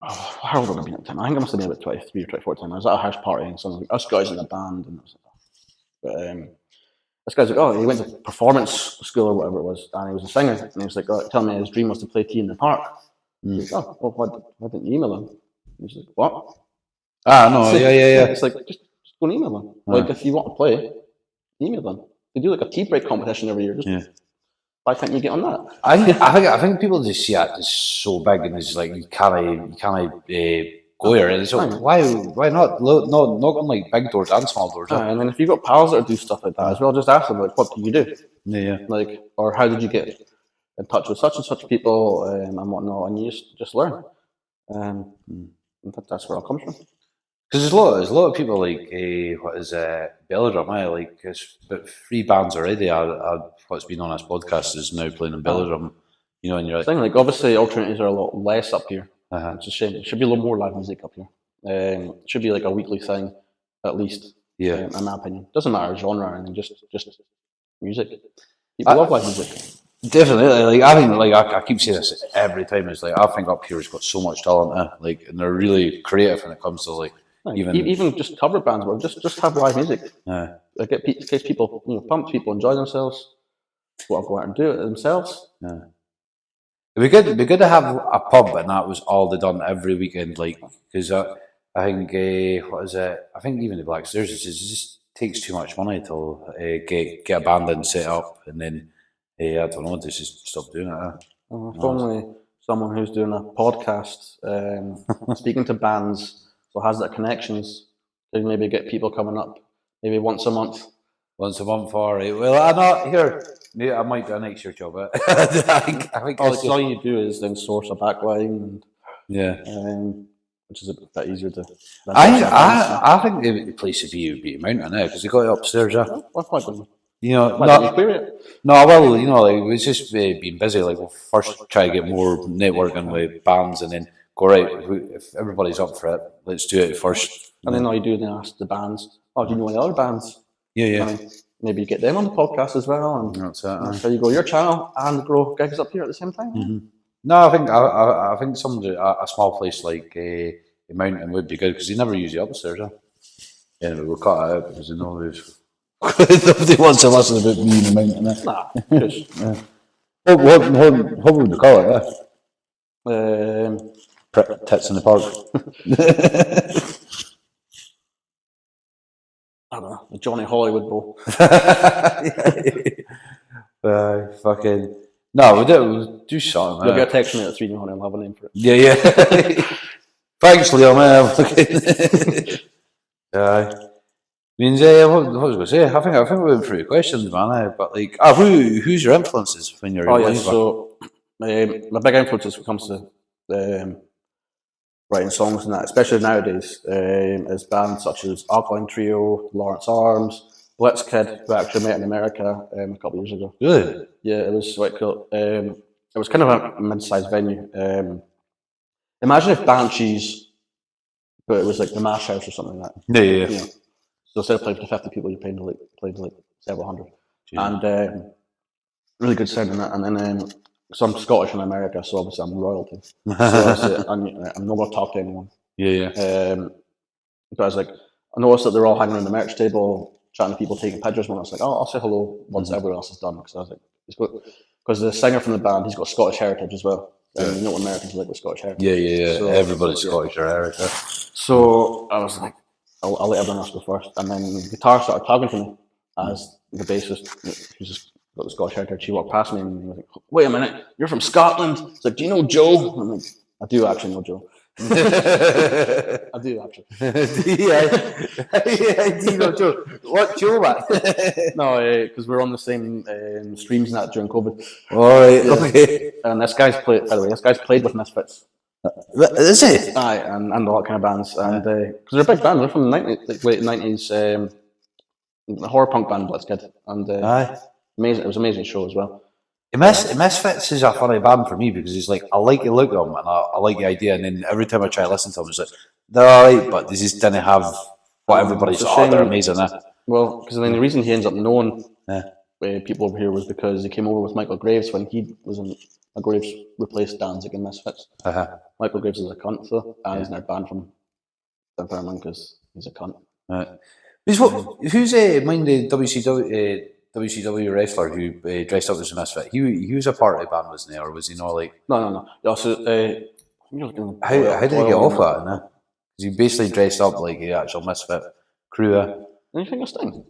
how old would I have been at the time? I think I must have been about 23 or 24 at the time. I was at a house party and someone was like, us guys in a band. And I was like, this guy's like, he went to performance school or whatever it was, and he was a singer. And he was like, tell me his dream was to play Tea in the Park. Like, why didn't you email him? And he's like, what? No, yeah. It's like, just go and email them. Like, if you want to play, email them. They do like a tea break competition every year. Why can't you get on that? I think people just see it as so big and it's like you can't go here. And so why not knock on like big doors and small doors? And then if you've got pals that do stuff like that as well, just ask them like, what do you do? Yeah. Like, or how did you get in touch with such and such people and whatnot, and you just learn. That's where it comes from. Because there's a lot of people like Belladrum. Like it's about 3 bands already. What's been on this podcast is now playing in Belladrum. And you're like, obviously alternatives are a lot less up here. It's a shame. It should be a little more live music up here. It should be like a weekly thing, at least. Yeah. In my opinion, doesn't matter genre or anything. Just music. People love live music. Definitely. Like I think, like I keep saying this every time. It's like I think up here has got so much talent. Like, and they're really creative when it comes to like. Even just cover bands, where just have live music. Like get people, pumped, people enjoy themselves. Well, go out and do it themselves. It'd be good to have a pub, and that was all they done every weekend. Like, because I think I think even the Black Stairs, it just takes too much money to get a band in, set up, and then I don't know, they just stop doing it. If only someone who's doing a podcast, speaking to bands. So has that connections to maybe get people coming up, maybe once a month. All right. Well, I'm not here. Maybe I might do a next year job. I think all you do is then source a backline, which is a bit easier to. I think the place would be a mountain now because they got it upstairs. Why don't you? Not clear it? No, well, like it was just being busy. Like we'll first try to get more networking with bands, and then. Go right, if everybody's up for it, let's do it first. And then all you do is ask the bands, do you know any other bands? Yeah. Maybe get them on the podcast as well. And that's it. So you go your channel and grow gigs up here at the same time. Mm-hmm. No, I think a small place like a mountain would be good because they never use the upstairs. Yeah, we'll cut it out because nobody wants to listen about me in the mountain. What would we call it? Tits in the park. I don't know, the Johnny Hollywood Bowl. Fucking no, we'll do something. You'll get a text from me at 3 in the morning. I'll have a name for it. Yeah. Thanks, Leo, man. Means what was I going to say? I think we went through the questions, man. But like, who's your influences when you're? So my big influences when it comes to writing songs and that, especially nowadays, is bands such as Alkaline Trio, Lawrence Arms, Blitzkid, who I actually met in America a couple of years ago. Really? Yeah, it was quite cool. It was kind of a mid-sized venue. Imagine if Banshees, but it was like the Mash House or something like that. Yeah. So instead of playing to 50 people, you played to like several hundred. Yeah. And really good sound in that. And then so I'm Scottish in America, so obviously I'm royalty. So I'm not going to talk to anyone. Yeah. But I was like, I noticed that they're all hanging on the merch table, chatting to people, taking pictures. When I was like, I'll say hello once everyone else is done. Because I was like, because the singer from the band, he's got Scottish heritage as well. And you know what Americans like with Scottish heritage. Yeah. So, everybody's Scottish heritage. So I was like, I'll let everyone else go first. And then the guitar started talking to me as the bassist, who's just got the Scottish heritage. She walked past me and he was like, "Wait a minute, you're from Scotland?" It's like, "Do you know Joe?" I'm like, "I do actually know Joe." I do actually. Do you know Joe? What Joe, man? No, because we're on the same streams and that during COVID. All right, okay. And this guy's played. By the way, this guy's played with Misfits. Is it? Aye, and all that kind of bands, and because they're a big band, they're from the 90s, like late 90s, the horror punk band Blitzkid, and Aye. amazing. It was an amazing show as well. Misfits is a funny band for me because it's like I like the look of them and I like the idea, and then every time I try to listen to them, it's like they're alright, but they just didn't have what everybody's. Oh, they're amazing. Well, because then the reason he ends up known Yeah. people over here was because he came over with Michael Graves when he was in. Graves replaced Danzig in Misfits. Michael Graves is a cunt though, and he's now banned from Birmingham because he's a cunt. Right. Who's mind the WCW wrestler who dressed up as a misfit? He was a part of the band, wasn't he, or was he not like? No. Yeah, so, how did he get off that? No? Because he basically dressed up like the actual misfit crew. Anything else thing?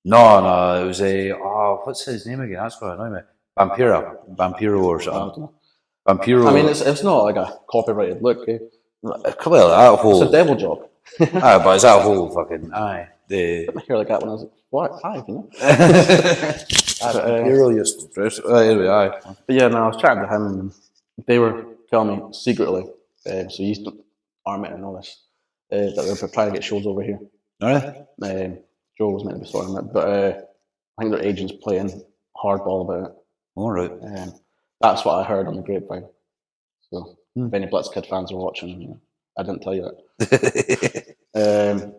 No, it was a what's his name again? That's going to annoy me. Vampiro or something. Vampiro. I mean, it's not like a copyrighted look. Well, that whole. It's a devil job. But it's that whole fucking the. I hear like that when I was like 5, you know. Vampiro used to dress. Anyway, But yeah, no, I was chatting to him. And they were telling me secretly. So he's Armit and all this that they're trying to get shows over here. Alright. Joe was meant to be sorting it, but I think their agent's playing hardball about it. All right. That's what I heard on the grapevine. So if any Blitzkid fans are watching, I didn't tell you that.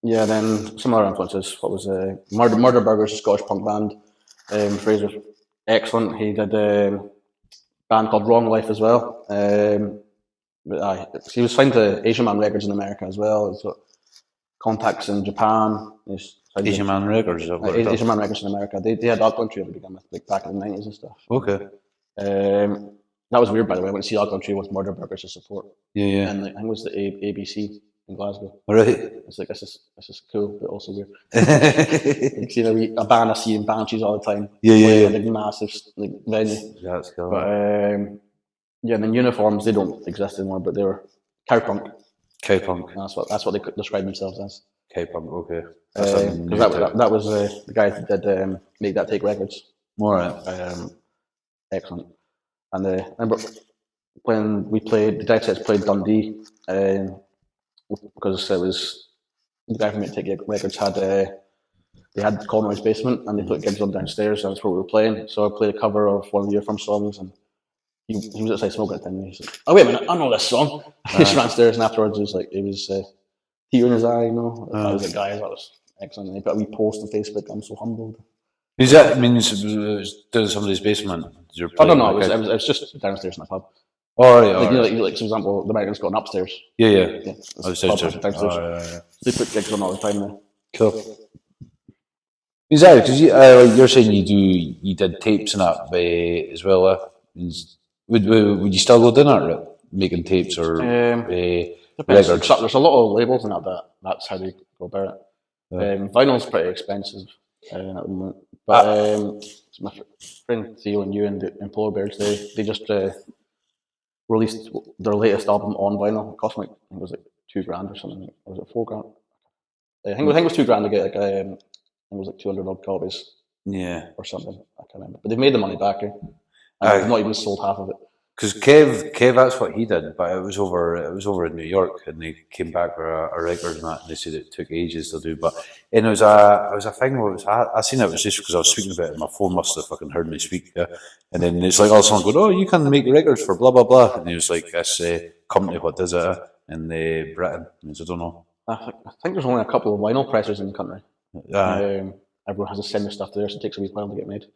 Yeah, then some other influences. What was Murder Burgers, a Scottish punk band. Fraser, excellent. He did a band called Wrong Life as well. But he was signed to Asian Man Records in America as well. He's got contacts in Japan. Asian Man Records. Asian Man Records in America. They had Dog Country to begin with, like back in the 90s and stuff. Okay. That was weird, by the way. I went to see Dog Country with Murder Burgers to support. Yeah. And I think it was the ABC in Glasgow. All right. It's like this is cool, but also weird. Like, a band I see in Banshees all the time. Yeah. Like massive venue. That's cool. But and then uniforms, they don't exist anymore, but they were cowpunk. Cowpunk. That's what they could describe themselves as. Cowpunk. Okay. Because that was the guy that did Make That Take Records. All right. Excellent. And I remember when we played, the Dead Sets played Dundee, because it was the guy from Make That Take Records had they had Conroy's Basement and they put gigs on downstairs, and that's where we were playing. So I played a cover of one of the Earthworm songs, and he was outside smoking at the time. He's like, "Oh wait a minute, I know this song." He just ran upstairs, and afterwards it was tear in his eye, you know. I was like, "Guys, that was excellent." He put a wee post on Facebook. I'm so humbled. Is that means it was doing somebody's basement? I don't know. It was just downstairs in the pub. Oh, right. Like for example, the Americans got an upstairs. Yeah. Downstairs. They put gigs on all the time there. Cool. Is that because you're saying you did tapes and that as well? Would you still go down that route, making tapes or records? There's a lot of labels and that's how they go about it. Vinyl's pretty expensive at the moment. But my friend Theo and you and the Polar Bears, they just released their latest album on vinyl. It cost me, I think it was like $2,000 or something. Or was it $4,000? I think it was $2,000 to get like I think it was like 200 odd copies. Yeah. Or something. I can't remember. But they've made the money back. And they've not even sold half of it. Because Kev, that's what he did, but it was over in New York, and they came back for a record and that, and they said it took ages to do. But and it was a thing where I seen it was just because I was speaking about it. My phone must have fucking heard me speak, yeah. And then it's like all of a sudden going, "Oh, you can make records for blah blah blah," and he was like, "This company, what does it in Britain?" And I don't know. I think there's only a couple of vinyl pressers in the country. Everyone has to send their stuff there, so it takes a wee while to get made.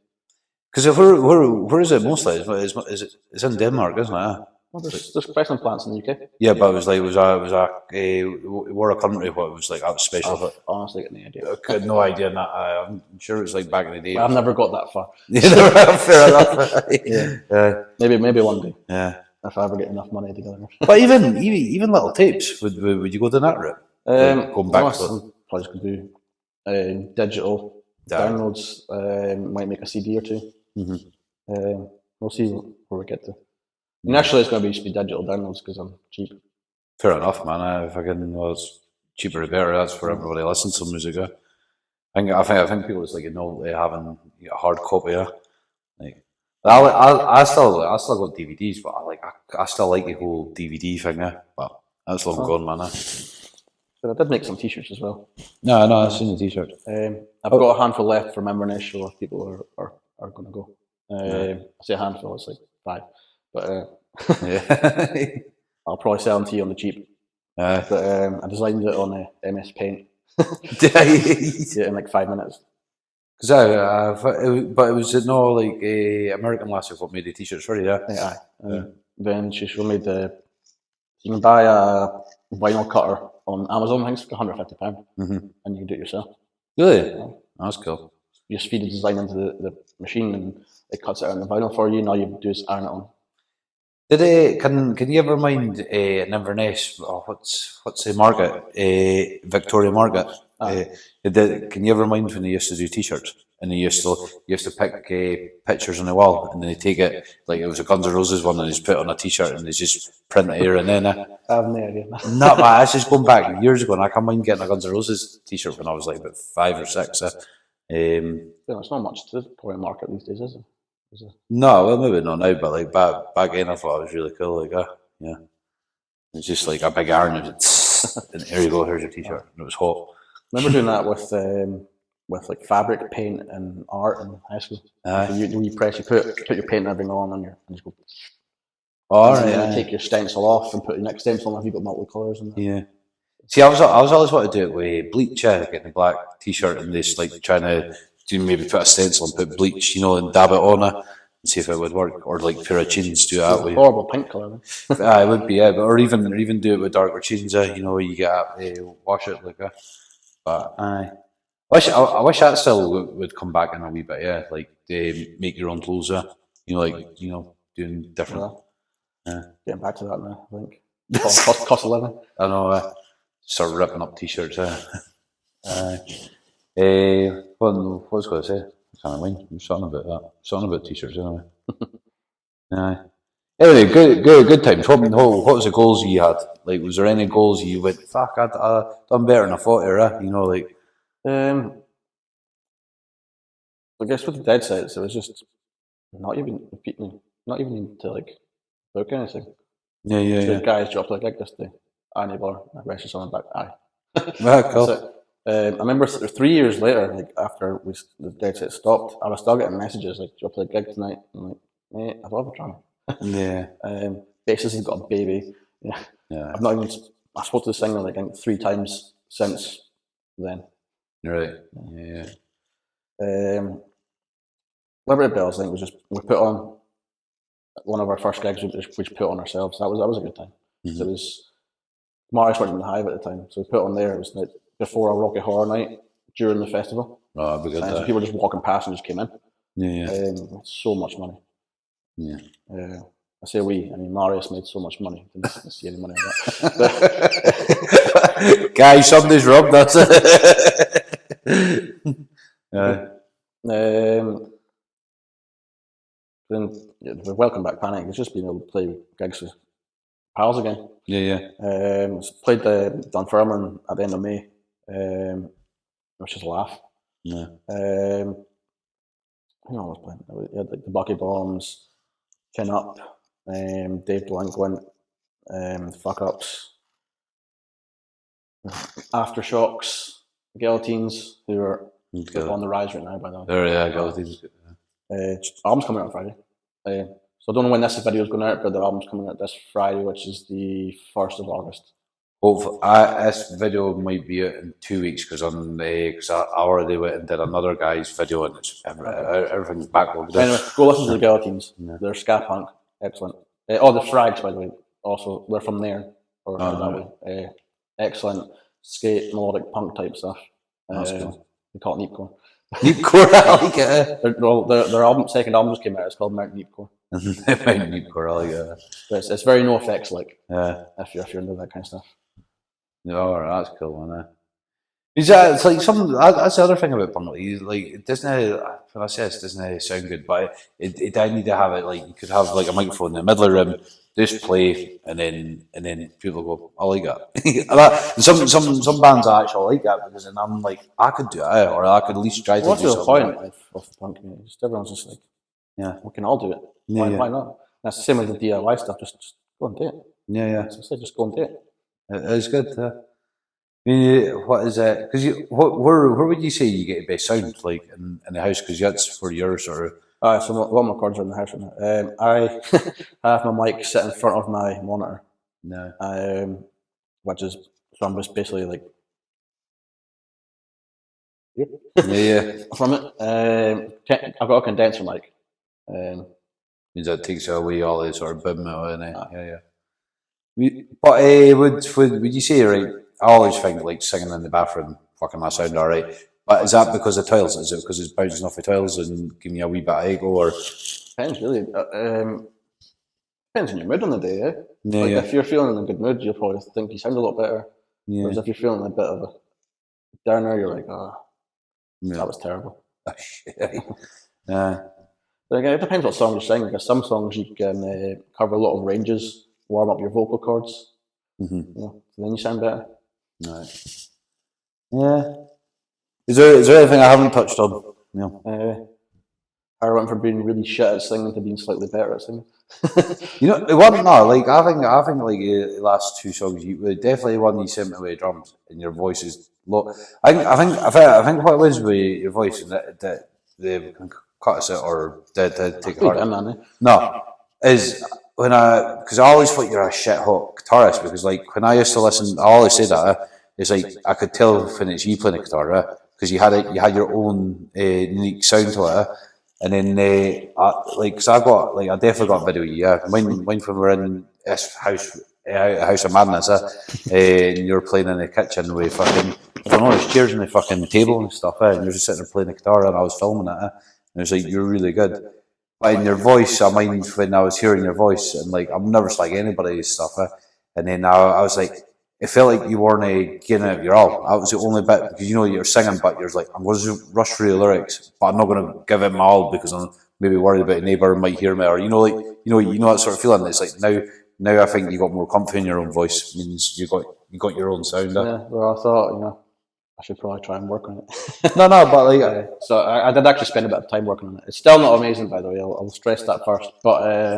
Because where is it mostly? It's in Denmark, isn't it? Well, there's pressing plants in the UK. Yeah, but it was a country what it was like that was special. I've honestly got no idea. I had no idea. I'm sure it was like back in the day. I've never got that far. Fair enough. Maybe one day. Yeah. if I ever get enough money together. But even little tapes, would you go down that route? Going back to I'm probably just going to do digital downloads. Might make a CD or two. We'll see where we get to. Initially, it's going to be digital downloads because I'm cheap. Fair enough, man. If I can, well, it's cheaper the better. That's for everybody listens to music. I think people just like having a hard copy. Like, I still got DVDs, but I still like the whole DVD thing. But that's long gone, man. So I did make some T-shirts as well. No, I've seen the T-shirt. I've got a handful left for Inverness, so if people are going to go. I say a handful, it's like 5. But I'll probably sell them to you on the cheap. But I designed it on MS Paint. In like 5 minutes. Because but it was no like a American lassie what made the T-shirts for you, Then she showed me you can buy a vinyl cutter on Amazon. I think it's £150, and you can do it yourself. Really? That's cool. You just feed the design into the machine, and it cuts it out on the vinyl for you. And all you do is iron it on. Can you ever mind in Inverness? What's the market? Victoria Market. Can you ever mind when they used to do T-shirts and they used to pick pictures on the wall and then they take it like it was a Guns N' Roses one and they just put it on a T-shirt and they just print it here and then. I have no idea. No, but that's just going back years ago, and I can't mind getting a Guns N' Roses T-shirt when I was like about 5 or 6. It's not much to the Victoria Market these days, is it? No, well, maybe not now, but like back then, I thought it was really cool. Like, yeah, it's just like a big iron, and here you go, here's your T-shirt, and it was hot. I remember doing that with like fabric paint and art in high school. You put your paint and everything on, and you just go. All right. And take your stencil off and put your next stencil on if you've got multiple colours. Yeah. See, I was always wanting to do it with bleach, getting a black T-shirt and just like trying to maybe put a stencil and put bleach, and dab it on it and see if it would work, or like pair of jeans, do it that way. Horrible pink colour. It would be, or even do it with darker jeans, where you get wash it like that. But I wish that still would come back in a wee bit, like make your own clothes, doing different. Getting back to that now, I think. Cost of living. I know, start ripping up T-shirts. What was I going to say? I can't mind. I'm something about that. Something about T-shirts anyway. Anyway, good times. What was the goals you had? Like, was there any goals you went, fuck, I done better than I thought here, like? I guess with the dead sets, it was just not even to like book anything. Yeah. Guys dropped a gig this day. Any bar, I rested someone back. Cool. I remember 3 years later, like after the dead set stopped, I was still getting messages like, "Drop a gig tonight." I'm like, "Mate, I've ever tried." Yeah. Bassist has got a baby. Yeah. I've not even. I spoke to the singer like 3 times since then. Right. Yeah. Liberty Bells, I think, we put on one of our first gigs. We put on ourselves. That was a good time. So it was Marius worked in the Hive at the time, so we put on there. It was like before a Rocky Horror Night during the festival. Oh, that'd be good. So people just walking past and just came in. Yeah. So much money. Yeah. I say we. I mean, Marius made so much money. Didn't see any money on that. Guys, somebody's robbed us. Then the Welcome Back Panic. It's just being able to play gigs with pals again. Yeah. Played the Dunfermline at the end of May, which is a laugh. Yeah. Who else was playing? We had like the Bucky Bombs, Chin Up, Dave Delinquent, Fuck Ups, Aftershocks, Guillotines, who are on the rise right now, by the way. Guillotines. Album's coming out on Friday. So I don't know when this video is going out, but the album's coming out this Friday, which is the 1st of August. Hopefully, this video might be out in 2 weeks because I already went and did another guy's video and everything's backlogged. Anyway, go listen to the Guillotines. They're ska punk, excellent. The Frags, by the way, also they're from there or that way. Excellent skate melodic punk type stuff. That's cool. We call it Neepcore. Neepcore, I like it. Their second album just came out. It's called Mount Neepcore. And they might meet Corelli, But it's very no effects like yeah. if you're into that kind of stuff. No, alright, that's cool, man. Is that, it's like that's the other thing about punk. Like it doesn't, when I say it doesn't sound good, but it I need to have it like you could have like a microphone in the middle of the room, just play, and then people go, I like that. And some bands I actually like that because then I'm like, I could do it, or I could at least try to What's do the something. point of punk music? Just everyone's just like, Yeah, we can all do it. Yeah, yeah. Why not? That's the same with the DIY stuff. Just go and do it. yeah. So I say, just go and do it. It's good. What is it? Because where would you say you get the best sound like in the house? Because that's for your sort of. So what my cords are in the house right now. I have my mic set in front of my monitor, No. which is so I'm just basically like Yeah. from it. I've got a condenser mic. Means that takes away all the sort of boom out, isn't it? Yeah. But would you say, right? I always think like singing in the bathroom, fucking that sound alright. But is that because of tiles? Is it because it's bouncing off the tiles and giving you a wee bit of echo, or? Depends really. Depends on your mood on the day. Yeah, Like yeah. if you're feeling in a good mood, you'll probably think you sound a lot better. Yeah. Whereas if you're feeling a bit of a downer, you're like, oh, Yeah. that was terrible. Oh, shit. Yeah. But again, it depends what song you're singing. Because some songs you can cover a lot of ranges, warm up your vocal cords. Mm-hmm. So then you sound better. Right. Yeah. Is there anything I haven't touched on? Yeah. I went from being really shit at singing to being slightly better at singing. You know, it wasn't no. Like I think like the last two songs, you definitely one you sent me with drums, and your voice is low. I think what it was with your voice, and that they cut us out or did take it hard. No, is when because I always thought you're a shit hot guitarist because like when I used to listen, I always say that it's like I could tell when it's you playing the guitar because you had your own unique sound to it. And then, because I got, I definitely got a video. Yeah, when we were in this house of madness, and you were playing in the kitchen with fucking, I don't know, there's chairs on the fucking table and stuff, and you're just sitting there playing the guitar, and I was filming it, and it was like you're really good. But in your voice, I mind when I was hearing your voice, and like I'm never like anybody's stuff, and then I was like. It felt like you weren't getting it your all. That was the only bit because you know you're singing, but you're like, I'm going to rush through the lyrics, but I'm not going to give it my all because I'm maybe worried about a neighbour might hear me, or you know that sort of feeling. It's like now I think you got more comfort in your own voice. It means you got your own sound. Yeah, well, I thought I should probably try and work on it. no, but like, so I did actually spend a bit of time working on it. It's still not amazing, by the way. I'll stress that first, but.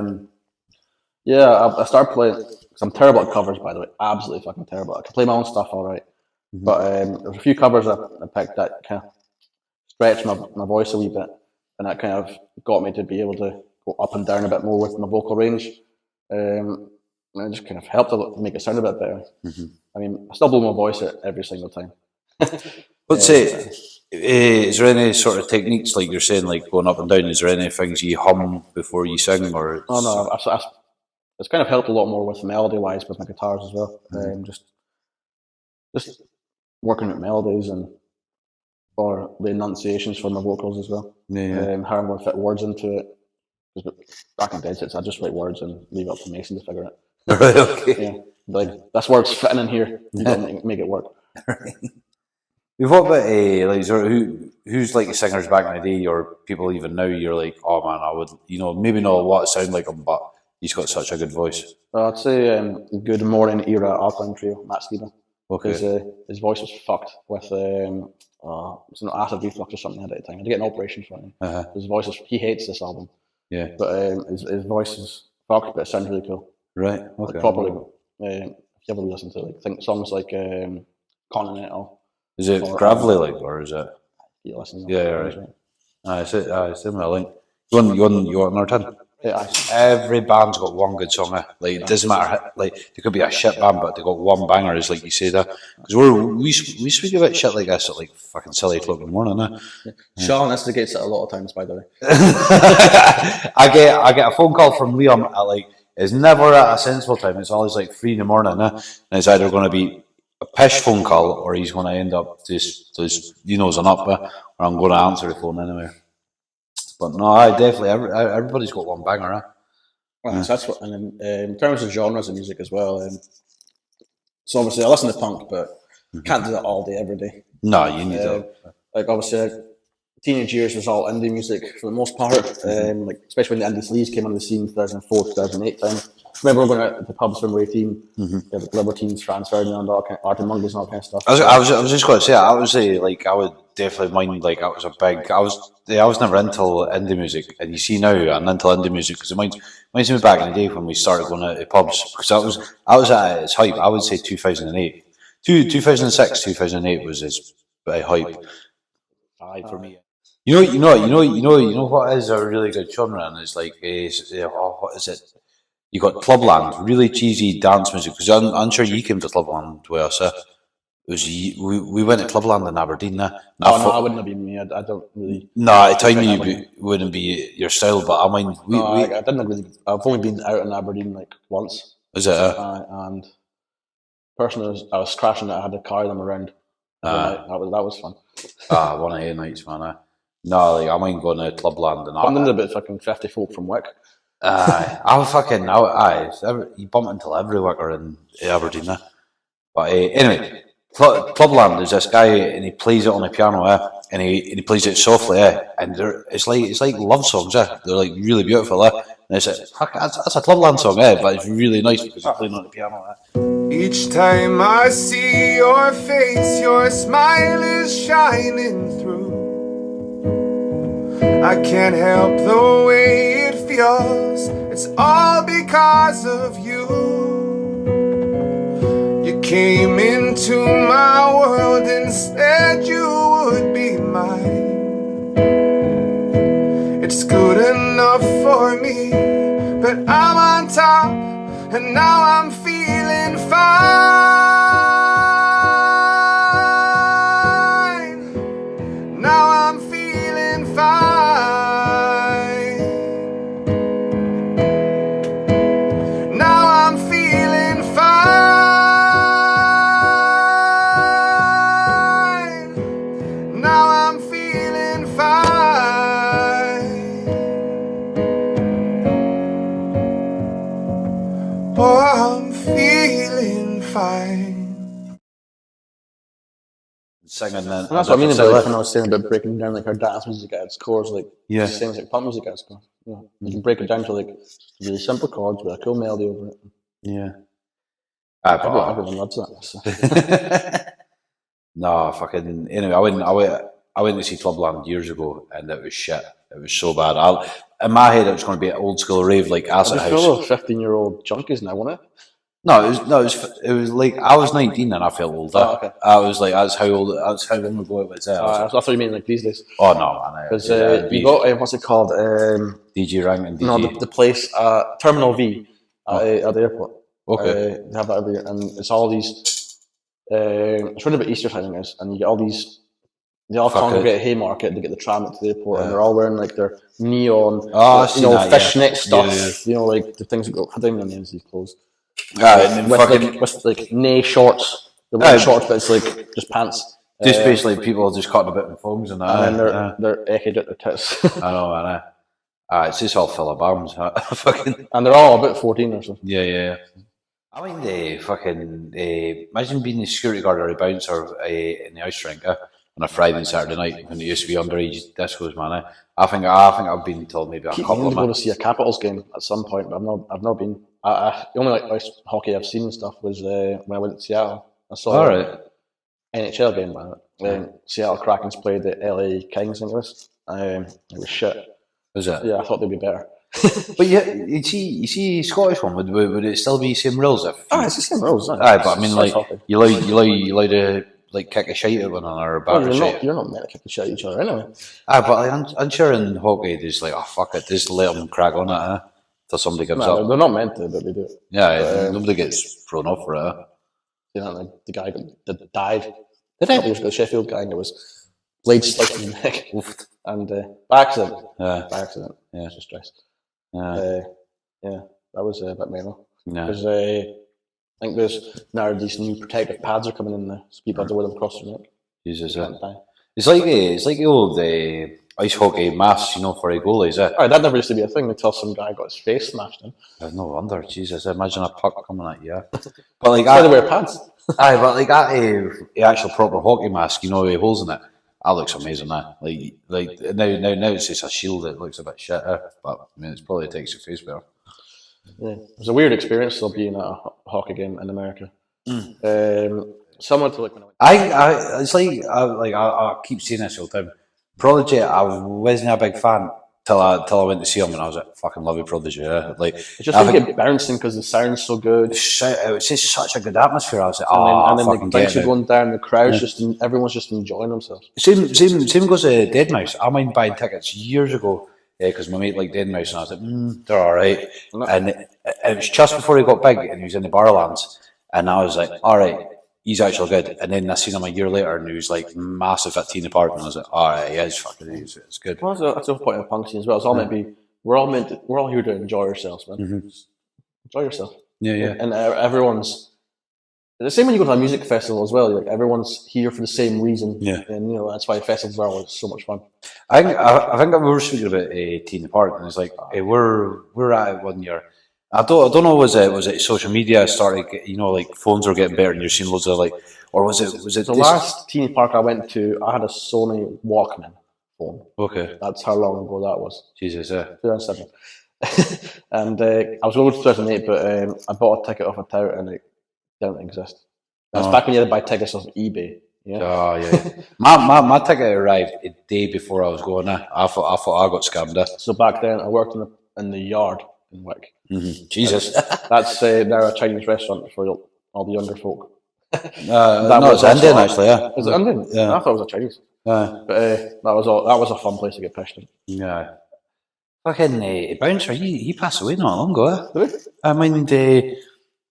Yeah, I started playing because I'm terrible at covers, by the way. Absolutely fucking terrible. I can play my own stuff all right, but there's a few covers I picked that kind of stretched my voice a wee bit, and that kind of got me to be able to go up and down a bit more with my vocal range. And it just kind of helped make it sound a bit better. I mean, I still blow my voice out every single time. Let's say, is there any sort of techniques like you're saying, like going up and down? Is there any things you hum before you sing, or? Oh no, it's kind of helped a lot more with melody-wise with my guitars as well. Just working with melodies and or the enunciations for my vocals as well. How I'm going to fit words into it. Because back in dead sets, I just write words and leave it up to Mason to figure it. Right, okay. Yeah, like this word's fitting in here. You don't make it work. What about who's like the singers back in the day, or people even now? You're like, oh man, I would, maybe not a lot sound like him, but he's got such a good voice. I'd say Good Morning era Alkaline Trio, Matt Stevens. Okay. Because his voice was fucked with it's an acid reflux or something at the time. I had to get an operation for him. His voice he hates this album. Yeah. But his voice is fucked, but it sounds really cool. Right. Okay. Like properly. If you ever listen to think songs like Continental. Is it gravelly or is it? You listen. Yeah, right. I see my link. You want another turn? Yeah, every band's got one good song. Like it doesn't matter. Like they could be a shit band, but they got one banger. Is like you say that because we speak about shit like this at like fucking silly o'clock in the morning. Sean instigates it a lot of times, by the way. I get a phone call from Liam at like it's never at a sensible time. It's always like 3 in the morning, and it's either going to be a pish phone call or he's going to end up just an up, or I'm going to answer the phone anyway. But no, I definitely everybody's got one banger. Well, so that's what. And then in terms of genres of music as well, so obviously I listen to punk, but can't do that all day every day. No, you need to. Like obviously, teenage years was all indie music for the most part. Like especially when the indie sleaze came on the scene, 2004, 2008 time. I remember going out to the pubs when we were 18. Yeah, the Libertines, Franz Ferdinand, all kind of Artie Monkeys, and all kind of stuff. I was just going to say, I would say, like, I would definitely mind, like, I was never into indie music, and you see now I'm into indie music because it reminds me back in the day when we started going out to pubs, because I was at its hype. I would say 2008, 2006, 2008 was its hype. For me. You know what is a really good genre, and it's like, what is it? You got Clubland, really cheesy dance music. Because I'm sure you came to Clubland with us. It was we went to Clubland in Aberdeen. No, I wouldn't have been me. I don't really. No, at the time you wouldn't be your style. But I mean, I didn't really. I've only been out in Aberdeen like once. Is it? And personally, I was crashing it. I had to carry them around. That was fun. 1 of 8 nights, man. No, like I mind going to Clubland and I'm a bit fucking 50 folk from Wick. You bump into every wicker in Aberdeen. But anyway, Clubland is this guy, and he plays it on the piano, and he plays it softly, and it's like love songs, they're like really beautiful, and it's like, that's a Clubland song, but it's really nice because he's playing on the piano. Each time I see your face, your smile is shining through. I can't help the way it feels. It's all because of you. You came into my world and said you would be mine. It's good enough for me, but I'm on top, and now I'm feeling fine. Now I'm feeling fine. Now I'm feeling fine. Now I'm feeling fine. Oh, I'm feeling fine. Singing then. And that's what I mean about when I was saying about breaking down like our dance music at its core is like Yeah. the same as like punk music at its core. You can break it down to like really simple chords with a cool melody over it. Yeah. Everyone loves that. So. No, fucking. Anyway, I went to see Clubland years ago, and it was shit. It was so bad. In my head, it was going to be an old school rave like Acid It's House. full of 15-year-old junkies now, wasn't it? It was like I was 19 and I felt older. Oh, okay. I was like, that's how long ago it was. I thought you mean like these days. Oh no, man! Because you got what's it called? DJ Rank and DJ. No, the place Terminal V at the airport. Okay. They have that every year, and it's all these. It's really about Easter time, guys, and you get all these. They all congregate at Haymarket to get the tram to the airport, and they're all wearing like their neon, fishnet stuff. Yeah. Like the things that go. I don't know the names of these clothes. With nay shorts. They're wearing shorts, but it's like just pants. Just basically people just cutting a bit in thongs and that. And then they're echoed at their tits. I know, man. It's just all full of bombs. And they're all about 14 or so. Yeah. I mean, imagine being the security guard or a bouncer in the ice rink on a Friday and Saturday night when it used to be underage discos, man. I think I've been told maybe a couple of to go to see a Capitals game at some point, but I've not been. The only ice hockey I've seen and stuff was when I went to Seattle. I saw an NHL game, man. Seattle Krakens played the LA Kings, I think it was. It was shit. Was it? Yeah, I thought they'd be better. But you see, Scottish one would it still be same rules? It's the same rules. But I mean, like you like to like kick a shite at one another or batter shite. You're not meant to kick a shit at each other anyway. But like, I'm sure in hockey, there's like, oh fuck it, just let them crack on it, till somebody gives up. They're not meant to, but they do. Yeah, nobody gets thrown off for it. You know, like the guy that died. Did it? He was the Sheffield guy, and it was blades sliced in the neck, and by accident. Yeah, by accident. Yeah, just stress. Yeah, that was a bit mental. Yeah. Because I think there's now these new protective pads are coming in there, so people have to wear them across their neck. Jesus, it's like the old ice hockey masks, you know, for a goalies. That never used to be a thing until some guy got his face smashed in. No wonder, Jesus! Imagine a puck coming at you. But like, That's why they wear pads. aye, but like that, a actual proper hockey mask, you know, with holes in it. That looks amazing. Now, like now it's just a shield. It looks a bit shit. But I mean, it probably takes your face better. Yeah. It was a weird experience still being at a hockey game in America. Similar to like when I keep saying this all the time. Prodigy, I wasn't a big fan till I went to see him, and I was like, fucking love you, Prodigy. Like, it's just like it bouncing because the sound's so good. It was just such a good atmosphere. I was like, and then the drinks are going down, the crowd's everyone's just enjoying themselves. Same goes to Deadmau5. I mind buying tickets years ago because my mate liked Deadmau5, and I was like, they're all right. And it was just before he got big, and he was in the Barrowlands, and I was like, all right, he's actually good. And then I seen him a year later, and he was like massive at Tina Park, and I was like, all right, yeah, it's good. Well, that's the whole point of the punk scene as well. It's all meant to be. We're all here to enjoy ourselves, man. Enjoy yourself. Yeah. And everyone's the same when you go to a music festival as well. Like everyone's here for the same reason. Yeah. And that's why festivals are always so much fun. I think we were speaking about Tina Park, and it's like we're at it 1 year. I don't know. Was it social media started? You know, like phones are getting better, and you're seeing loads of like, or was it the last Teeny Park I went to? I had a Sony Walkman phone. Okay, that's how long ago that was. Jesus, yeah. 2007. And I was going to 2008, but I bought a ticket off a tout, and it didn't exist. That's back when you had to buy tickets off eBay. Yeah. Oh yeah. my ticket arrived a day before I was going. I thought I got scammed. So back then, I worked in the yard in Wick. Jesus, that's now a Chinese restaurant for all the younger folk. no, it's Indian actually. Yeah, is it Indian? Yeah, I thought it was a Chinese. But that was a fun place to get pissed in. Yeah. Fucking bouncer, he passed away not long ago. Did he? I mean,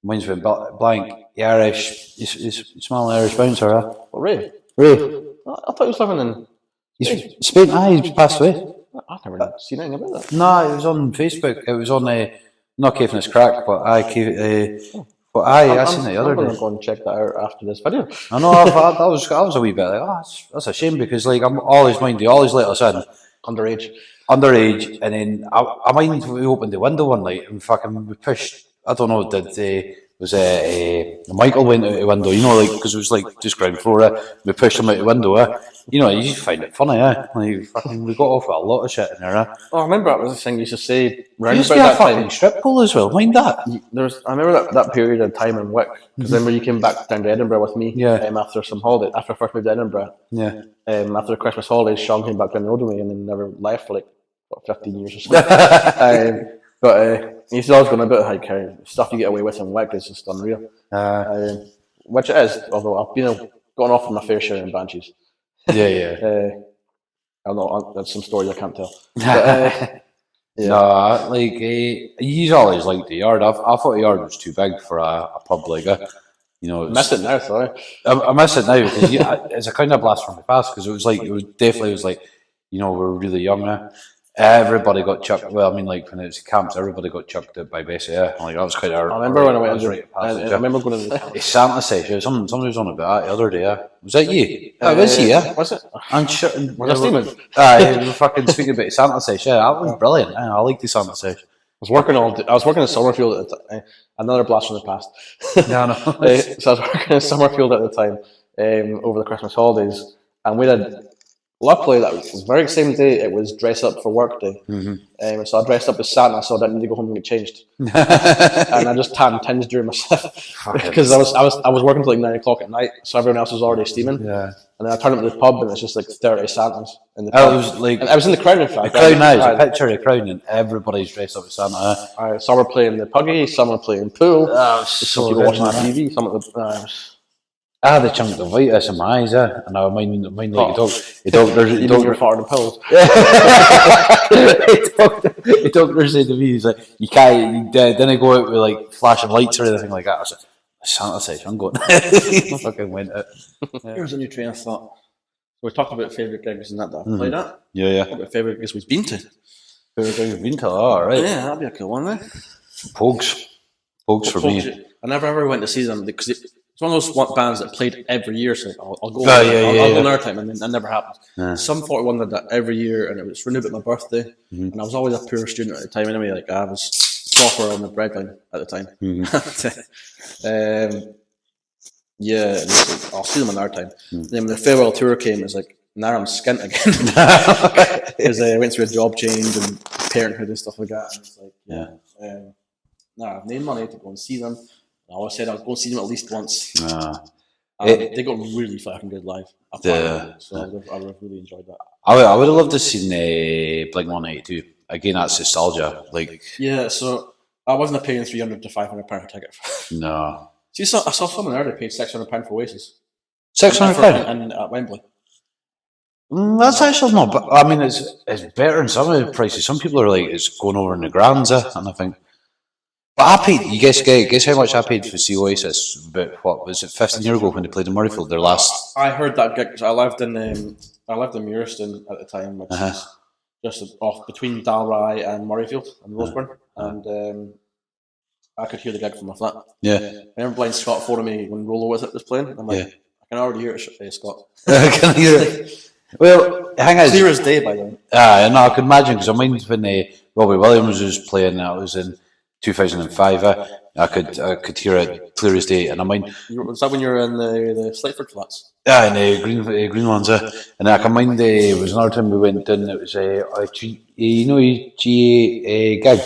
mine's been blank. The Irish, he's smelling Irish bouncer. Oh, Ray. Ray. I thought he was living in. He's Spain. He's passed away. I've never seen anything about that. No, it was on Facebook. It was on not Caithness Crack, but I seen it the other day. I'm going day. to go and check that out after this video. I know. I was a wee bit like, that's a shame because like I'm always let us in underage, and then I mind we opened the window one night and fucking we pushed. I don't know. Michael went out the window? You know, like because it was like just ground floor. We pushed him out the window. You know, you just find it funny. Like fucking, we got off with a lot of shit in there. Oh, I remember that was the thing you used to say. There used to be a fucking strip pool as well. Mind that. I remember that period of time in Wick because then when you came back down to Edinburgh with me, after some holiday, after I first moved to Edinburgh, after the Christmas holidays, Sean came back down the road with me and then never left for like 15 years or something. But he's always going about how stuff you get away with in Wick is just unreal. Which it is, although I've been gone off on my fair share in Banshees. Yeah. I know that's some story I can't tell. But, no, like he's always liked the yard. I thought the yard was too big for a pub like that. You know, I miss it now. Sorry, I miss it now because it's a kind of blast from the past because it was like you know, we're really young now. Everybody got chucked. Well, I mean, like when it was camps, everybody got chucked out by Bessie. Yeah, like that was quite. I remember when I went. I remember going to the Santa session. Somebody was on about that the other day. Yeah, was that you? Was he? Yeah, was it? And was that Stephen? We were fucking speaking about Santa session. Yeah, that was brilliant. I like the Santa session. I was working in Summerfield at the time. Another blast from the past. Yeah, no. So I was working in Summerfield at the time over the Christmas holidays, and we had. Luckily, that was the very same day. It was dress up for work day, so I dressed up as Santa, so I didn't need to go home and get changed. And I just tanned tins during myself because I was working till like 9 o'clock at night, so everyone else was already steaming. Yeah. And then I turned up to the pub, and it's just like 30 Santas in the pub. I was in the crowd, in fact. The crowd now is a picture of the crowd, and everybody's dressed up as Santa. Some were playing the puggy, some were playing pool. Some people watching the TV. Some of the. I had a chunk of Vitus in my eyes, and I mind like the doctor farting the pills. The doctor said to me, he's like, you didn't go out with like flashing lights or anything like that. I was like, Santa says I'm going. I fucking went out. Here's a new train of thought. So we talked about favourite gigs and that. Play that? Yeah. What about favourite gigs we've been to? Favourite gigs we've been to? Oh, right. Yeah, that'd be a cool one, then. Pogues for me. I never ever went to see them because it's one of those bands that played every year. So I'll go. Oh, I'll go another time, and then that never happens. Yeah. Some 41 did that every year, and it was renewed at my birthday. And I was always a poor student at the time anyway. Like I was proper on the breadline at the time. Yeah, I'll see them another time. Then when the farewell tour came, it was like, now I'm skint again. Because I went through a job change and parenthood and stuff like that. And it's like, I've made money to go and see them. I always said I'd go and see them at least once. They got really fucking good live. So I would have really enjoyed that. I would have loved to see Blink-182. Again, that's nostalgia. Like, yeah, so I wasn't paying £300 to £500 a ticket. No. See, I saw someone there that paid £600 for Oasis. £600? And at Wembley. That's actually not. But I mean, it's better than some of the prices. Some people are like, it's going over in the grands, and I think. But I paid. You guess how much I paid for see Oasis? About what was it? 15 years ago when they played in Murrayfield. Their last. I heard that gig because I lived in Muirston at the time, which is just off between Dalry and Murrayfield and Roseburn, and I could hear the gig from my flat. Yeah. I remember Blind Scott phoning me when Rollo was it was playing. I'm like, I can already hear it, Scott. I can hear it. Well, hang on. Clear as day by then. No, I can imagine because I mind when Robbie Williams was playing. That was in 2005. I could hear it clear as day, and I mind. Was that when you were in the Slateford flats? Yeah, in the green ones. And I can mind there was another time we went in. It was a GA gig,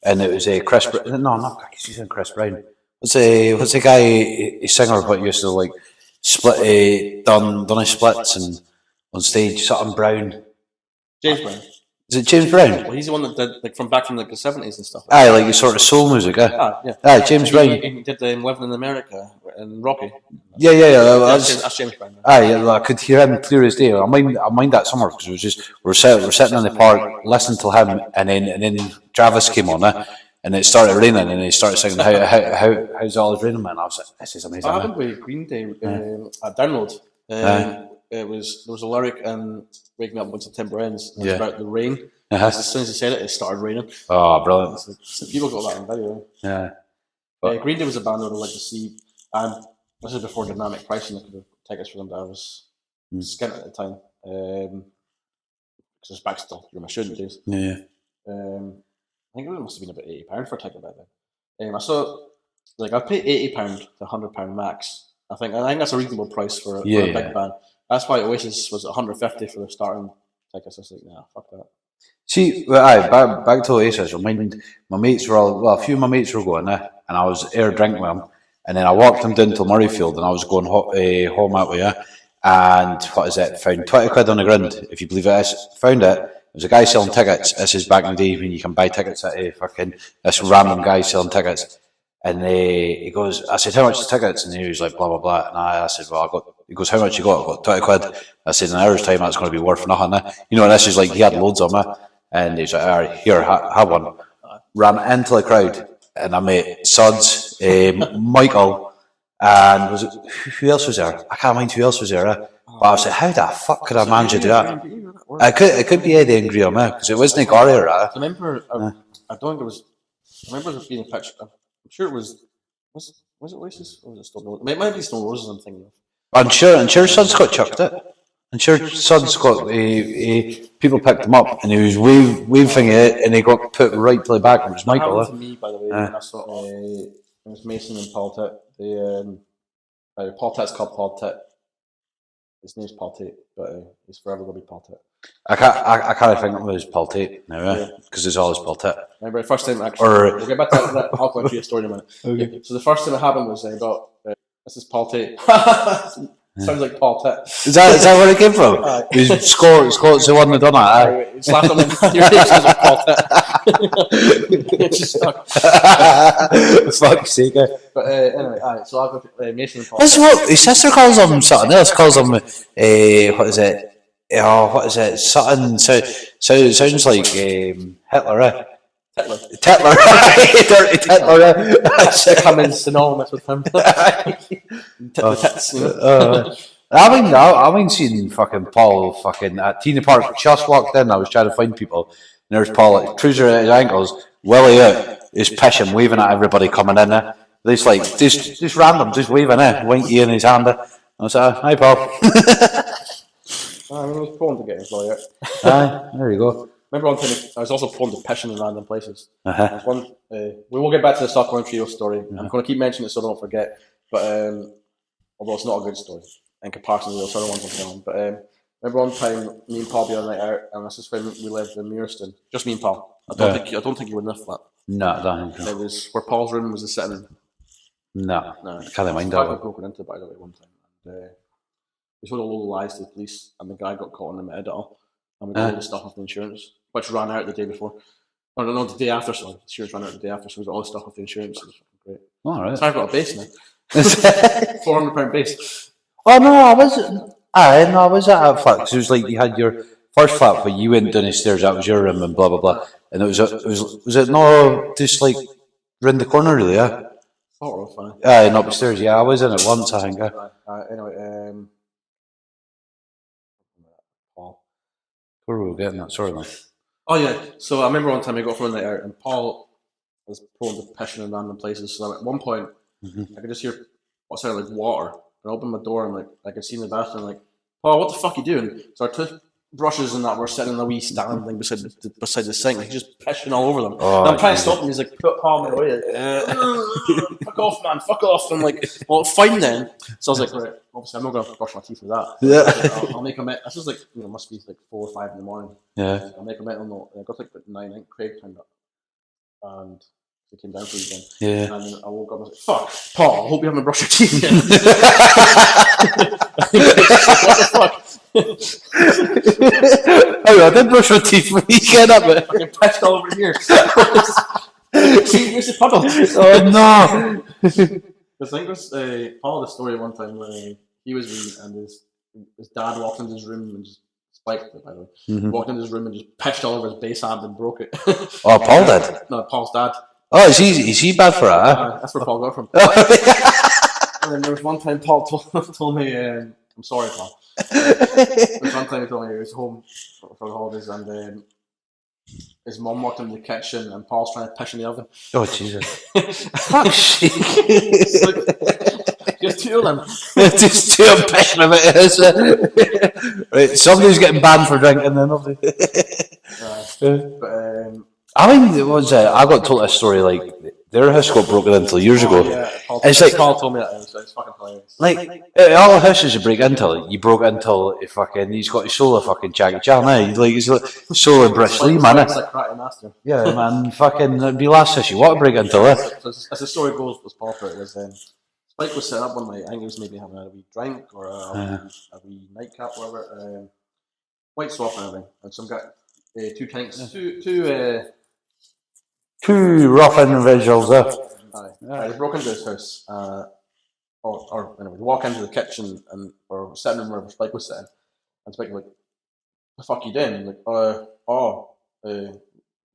and it was a Chris. No, not he's in Chris Brown. What's the guy? A singer, but used to like split done his splits and. On stage, Sutton Brown. James Brown. Is it James Brown? Well, he's the one that did like from the 70s and stuff. Aye, like sort of soul music, yeah. Aye, James Brown. He did Living in America and Rocky. Yeah. That's James Brown. Aye, I could hear him clear as day. I mind that summer because it was just we're sitting in the park listening to him, and then Travis came on, and it started raining, and he started singing how's all is raining, man. I was like, this is amazing. I happened with Green Day at Download. There was a lyric and "Wake Me Up When September Ends." And it's about the rain. As soon as he said it started raining. Oh, brilliant! So people got that on video. Yeah. Green Day was a band I would like to see, and this is before dynamic pricing. I could have tickets for them, but I was skint at the time because I was back still during my student days. Yeah. I think it must have been about £80 for a ticket back then. I saw I'd pay £80 to £100 max. I think that's a reasonable price for a big band. That's why Oasis was $150 for the starting tickets. I was like, nah, fuck that. See, back to Oasis. My mates were a few of my mates were going there, and I was there drinking with them, and then I walked them down to Murrayfield, and I was going home that way, and what is it? Found 20 quid on the ground, if you believe it. Found it. There was a guy selling tickets. This is back in the day when you can buy tickets at this random guy selling tickets. And he goes, I said, how much is tickets? And he was like, blah, blah, blah. And I said, well, he goes, how much you got? I got 20 quid. I said, in an hour's time, that's going to be worth nothing. You know, and this is like, he had loads of them. And he's like, all right, here, have one. Ran into the crowd. And I met Suds, Michael, and who else was there? I can't mind who else was there. But I was like, how the fuck could I manage to do that? It could be Eddie and Graham, because it wasn't Gary, right? I remember, I don't think it was, I remember there being a picture. I'm sure it was it Oasis or was it Stone Roses? It might be Stone Roses I'm thinking of. I'm sure Suds got chucked it. I'm sure Suds got people picked him up and he was waving it and he got put right to the back. It was Michael. To me, by the way, when I saw it was Mason and Paul Tit. Paul Tit's called Paul Tit. His name's Paul Tate, but he's forever going to be Paul Tit. I can't think it was Paul Tate now, because it's always Paul Tit. Remember the first time we'll get back to that. I'll go into your story in a minute. Okay. So the first time it happened was I got this is Paul Tate. Sounds like Paul Tit. Is that where it came from? Scott's the one that done it. He slapped him in your face as Paul Tit. It just stuck. Fuck's sake. But anyway, so I'll go to Mason and Paul. That's what his sister calls him. Something else calls him. What is it? What is it? Something sounds like Hitler. Titler, dirty Titler. Come in synonymous with him. Tits, you know? I mean, seeing fucking Paul fucking at Teena Park. Just walked in. I was trying to find people. And there's Paul, trouser at his ankles, willy out, his pishing, waving at everybody coming in there. It's like just random, just waving winky in his hand. I was like, hi pal. I was prone to getting fly out. Aye, there you go. Remember one time I was also prone to pissing in random places. Uh-huh. There's one. We will get back to the Sutherland Trio story. I'm going to keep mentioning it so I don't forget. But although it's not a good story in comparison to the other ones I'm telling. But remember one time me and Paul be on a night out, and this is when we lived in Muirston. Just me and Paul. I don't think you were in the flat. No, I don't think so. It was where Paul's room was the sitting. No, No, I can't mind I that got one. broken into by the way one time. And, we told a load of lies to the police, and the guy got caught in the mid it all. And we got all the stuff off the insurance, which ran out the day before. Oh no, the day after. Sorry, the insurance ran out the day after, so we got all the stuff off the insurance. It was fucking great. All right. So I've got a base now. £400 base. Oh no, I wasn't. I was at a flat because it was like you had your first flat, but you went down the stairs. That was your room, and blah blah blah. And was it not just like round the corner, really? Yeah. Sort of. Aye, not upstairs. Yeah, I was in it once. I think. Anyway, Paul. Where were we getting that sort of thing? Oh yeah. So I remember one time I got from the night out, and Paul was prone to pissing in random places. So at one point, I could just hear what sounded like water. And I opened my door, and like I could see in the bathroom, like, Paul, what the fuck are you doing? So our toothbrushes and that were sitting in a wee stand thing beside the sink. He's just pissing all over them. And I'm trying to stop him. He's like, put Paul in my way. Fuck off, man. Fuck off. I'm like, well, fine then. So I was like, right, obviously I'm not going to brush my teeth with that. Yeah. I'll make a mental. This was like, must be like 4 or 5 in the morning. Yeah. I'll make a mental note. And I got like about 9. I think Craig turned up. And he came down for the weekend. Yeah. And then I woke up and I was like, fuck, Paul, I hope you haven't brushed your teeth yet. What the fuck? Oh, I did brush my teeth when you get up. I fucking pissed all over here. See, here's the puddle. Oh no! I think it was Paul the story one time where he was reading and his dad walked into his room and just spiked it, by the way. Walked into his room and just pissed all over his bass amp and broke it. Oh, Paul did? No, Paul's dad. Oh, is he bad for that? That's where Paul got from. And then there was one time Paul told me, I'm sorry, Paul. There was one time he told me he was home for the holidays and his mum walked into the kitchen and Paul's trying to piss in the oven. Oh, Jesus. Fuck's sake. Just two of them. Just two of pissing about it. Right, somebody's getting banned for drinking then, obviously. But I mean, I got told a story like their house got broken into years ago. Yeah, It's like Paul told me that. It's fucking hilarious. Like all the houses you break into, you broke into he's got his solo fucking Jackie Chan, Like he's like solo Bruce Lee, man. It's like karate master. Yeah, man, fucking it'd be last house you want to break into, So as the story goes, was Paul for it was Spike was set up one night. I think he was maybe having a wee drink or a wee nightcap, whatever. White swap and everything, and some guy, two tanks, two rough individuals, They broke into his house, or anyway, they walk into the kitchen or sitting room where Spike was sitting, and Spike was like, "The fuck you doing?" Like,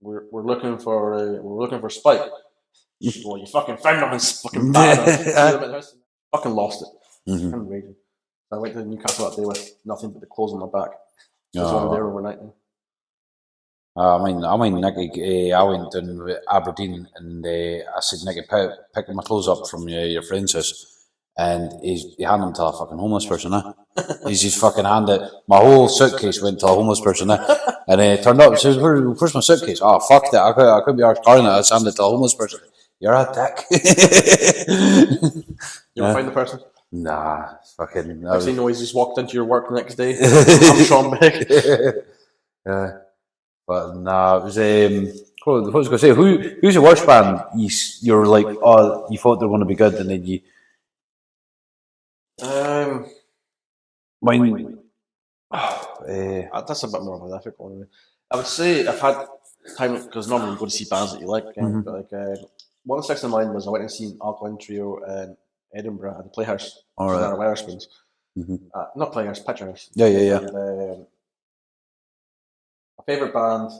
we're looking for Spike. Well, you fucking found him and fucking bad. Fucking lost it. I'm raging. I went to Newcastle that day with nothing but the clothes on my back. So I was there overnight. I mean, Nicky, I went down to Aberdeen and I said, Nicky, pick my clothes up from your friend's house. And he handed them to a fucking homeless person, He's just fucking handed my whole suitcase went to a homeless person, And he turned up and says, where's my suitcase? Oh, fuck that. I couldn't be arsed carrying it. I just handed it to a homeless person. You're a dick. You ever find the person? Nah, fucking. Next thing you know, he's just walked into your work the next day. I'm Sean Beck. Yeah. But nah, it was what was I going to say? Who's the worst band? You're like, oh, you thought they were going to be good, and then you. Mine. That's a bit more of a difficult one. I would say I've had time because normally you go to see bands that you like. But like one that sticks in mind was I went and seen Alkaline Trio in Edinburgh at the Playhouse. All right. Wetherspoons. Not Playhouse, Picture House. Yeah. And, my favourite band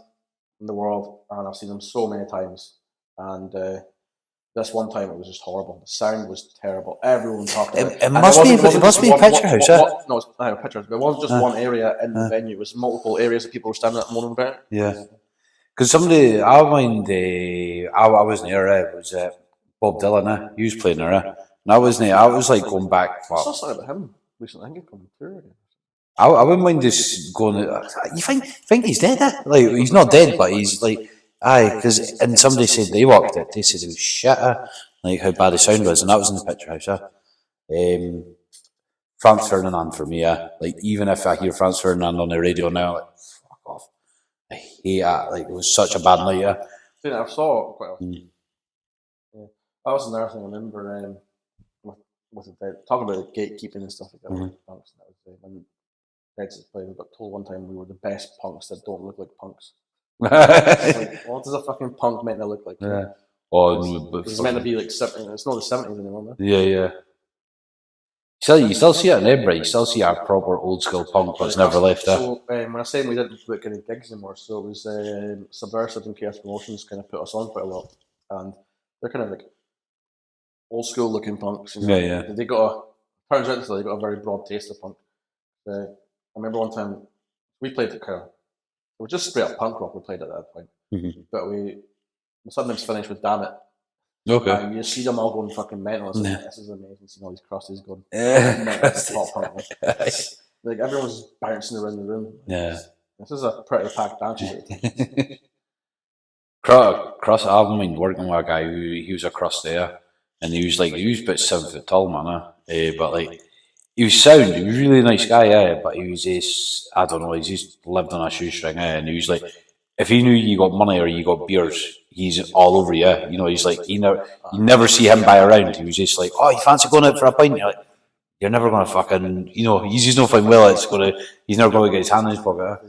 in the world, and I've seen them so many times. And this one time it was just horrible. The sound was terrible. Everyone talked about it. It must be Picture House, No, it's Picture House. But it wasn't just one area in the venue. It was multiple areas that people were standing at moaning about it. Yeah. Because I wasn't there, it was Bob Dylan, he was playing there, and I was like going back. I saw something about him recently. I think he come through again. I wouldn't mind just going. You think he's dead? Like he's not dead, but he's like, aye. Because and somebody said they walked it. They said it was shit. Like how bad the sound was, and that was in the picture house. Franz Ferdinand for me. Like even if I hear Franz Ferdinand on the radio now, like fuck off. I hate that. Like it was such a bad night. I saw it quite often. Yeah. That was another thing I remember. With the talking about gatekeeping and stuff like that. Punks, that was when Reds played. We got told one time we were the best punks that don't look like punks. Like, what does a fucking punk meant to look like? Yeah. Oh, it's meant to be like 70s. It's not the 70s anymore, man. Yeah. You still see it in Edinburgh. You still see our proper old school punk that's never left. So when I say we didn't book any gigs anymore, so it was Subversive and Chaos Promotions kind of put us on quite a lot, and they're kind of like old school looking punks. You know? Yeah. They got turns out they got a very broad taste of punk. I remember one time we played the kind of it was just straight up punk rock we played at that point, but we sometimes finished with Damn It. Okay. And you see them all going fucking mental. It's like, this is amazing. Seeing all these crusties going. Pop punk. Like everyone's bouncing around the room. Yeah. This is a pretty packed dance. Cross, I mean, working with a guy who he was across there, and he was about 7 foot tall, man. But like, he was sound. He was a really nice guy, but he was just, I don't know, he just lived on a shoestring, and he was like, if he knew you got money or you got beers, he's all over you. You know, he's like, you never see him by around. He was just like, oh, you fancy going out for a pint? You're like, you're never going to fucking, you know, he's just not fine well. He's never going to get his hand in his pocket.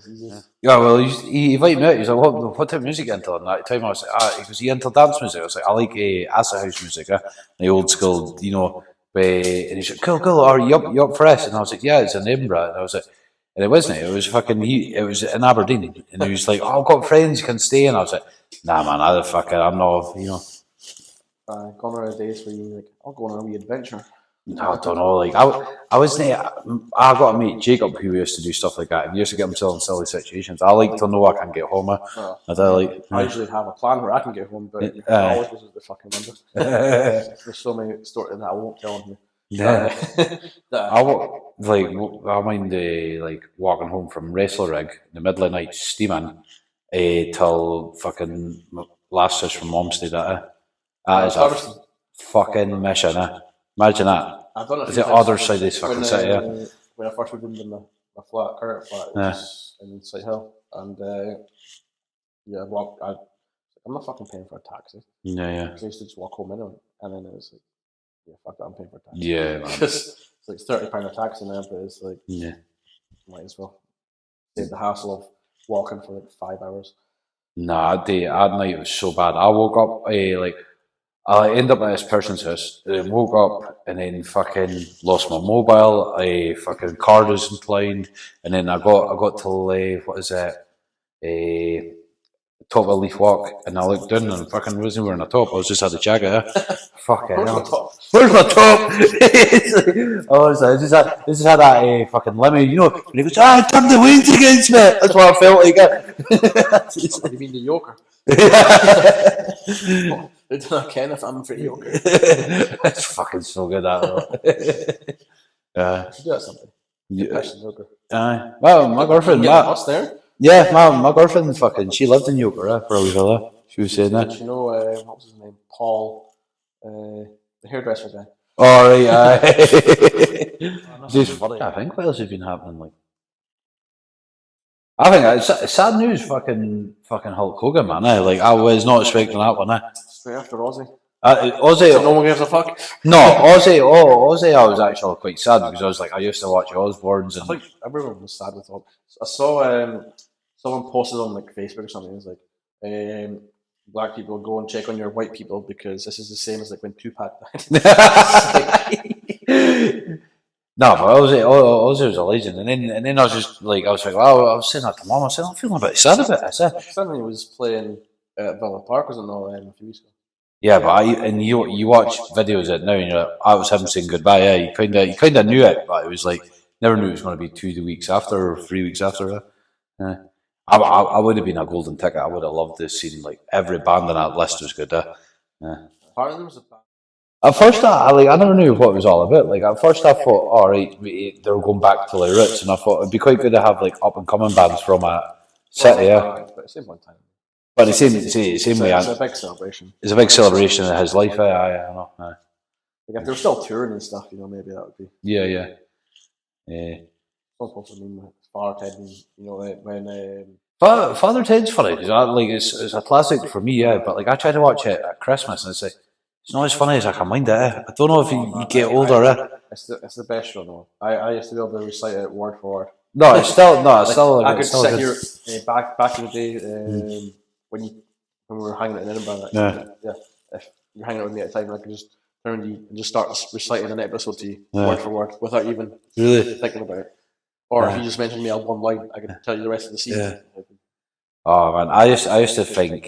Yeah, well, he invited me out. He's like, what type of music you into? And at the time I was like, he goes, you into dance music? I was like, I like acid house music, the old school, you know. And he's like, cool, are you up for us? And I was like, yeah, it's in Edinburgh. And I was like, and it wasn't. It was it was in Aberdeen. And he was like, oh, I've got friends, you can stay. And I was like, nah, man, I'm not, you know. Gone around days where you're like, I'll go on a wee adventure. I don't know, like, I wasn't, I got a mate, Jacob, who used to do stuff like that. He used to get himself in silly situations. I like to know I can get home. I usually have a plan where I can get home, but I always goes with the fucking window. There's so many stories that I won't tell him here. Yeah. I mind like walking home from Wrestler Rig in the middle of the night, steaming, till fucking last sis from Mom stayed at it. That is a fucking mission, Imagine that. I've done it. It's the other side of this fucking city, When I first moved into my current flat, it was in Sighthill, and I'm not fucking paying for a taxi. Yeah. Because I used to just walk home anyway, and then it was like, yeah, fuck that, I'm paying for a taxi. Yeah, man. It's like £30 a taxi now, but it's like, might as well save the hassle of walking for like 5 hours. Nah, that night was so bad. I woke up, I ended up at this person's house, woke up, and then fucking lost my mobile, fucking card wasn't blind, and then I got till, what is it, top of a leaf walk, and I looked down and fucking wasn't wearing a top, I was just had a jacket, fucking hell. Where's my top? I just had that fucking lemon, you know, and he goes, turn the winds against me, that's what I felt like. You mean the yoker? They don't care if I'm for yoker. That's fucking so good, that. You do something. Well, my girlfriend, there? my girlfriend fucking, she lived in Yoker for a wee while. She was saying that. You know, what was his name? Paul, the hairdresser guy. Alright, just funny. I think what else has been happening, like. I think it's sad news, fucking Hulk Hogan, man. Like, I was not expecting that one. Straight after Ozzy. Ozzy. So no one gives a fuck. No, Ozzy. Ozzy. I was actually quite sad because I was like, I used to watch Osbournes, and I think everyone was sad with Ozzy. I saw someone posted on like Facebook or something. It was like, black people go and check on your white people because this is the same as like when Tupac died. No, but Ozzy was a legend, and then I was like, well, I was saying that to Mum. I said, I'm feeling a bit sad about this. Suddenly he was playing at Villa Park, wasn't it? A few weeks ago. Yeah, but you watch videos of it now, and you're like, I was him saying goodbye. Yeah, you kind of knew it, but it was like never knew it was going to be 2 weeks after or 3 weeks after. I would have been a golden ticket. I would have loved this scene. Like every band on that list was good. Part of them was a At first, I never knew what it was all about. Like at first, I thought, all right, they were going back to like roots, and I thought it'd be quite good to have like up and coming bands from a city, yeah. But at the same time, But the same way, it's a big celebration. it's a big celebration of his life. I know. Aye. Like if they were still touring and stuff, you know, maybe that would be. Yeah, yeah. Yeah. That's what I mean with Father Ted, and, you know, when Father Ted's funny. Like it's a classic for me, yeah. But like I try to watch it at Christmas, and it's not as funny as I can mind it. I don't know if you get older. It's the best show though. I used to be able to recite it word for word. No, it's still. I could it's still sit good. here back in the day when we were hanging out in Edinburgh. Yeah. If you're hanging out with me at the time, I could just turn to you and just start reciting an episode to you word for word without even Really? thinking about it. Or if you just mentioned me on one line, I could tell you the rest of the season. Oh man, I used to think,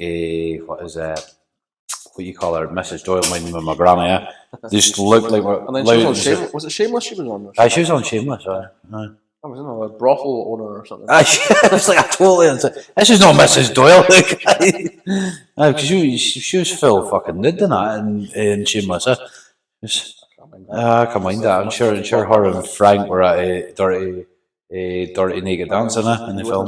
what is what you call her, Mrs. Doyle, my granny. Yeah, they just looked like. And then she was on Shameless. Was it Shameless? She was on. Aye, she was on Shameless. Aye. I was in a brothel owner or something. It's like I totally. This is not Mrs. Doyle. Because she was full fucking nude in that in Shameless. I can mind that. I'm sure her and Frank were at a dirty naked dancing in the film.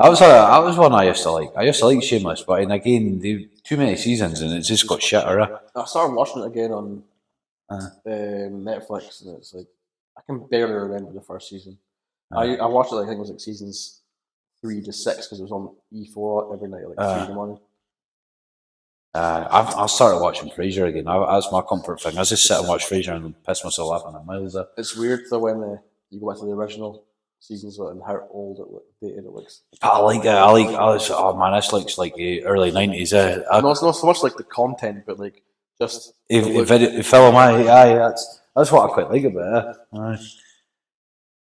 That was one I used to like. I used to like Shameless, but then again, too many seasons and it's just got shitter. I started watching it again on Netflix, and it's like I can barely remember the first season. I watched it. I think it was like seasons 3 to 6 because it was on E4 every night, like 3 in the morning. I started watching Frasier again. That's my comfort thing. I just sit and watch Frasier and piss myself laughing at miles. It's weird though when you go back to the original seasons and how old dated it looks. I like that. Oh man, this looks like the early 90s. No, it's not so much like the content, but like just the film. That's what I quite like about it.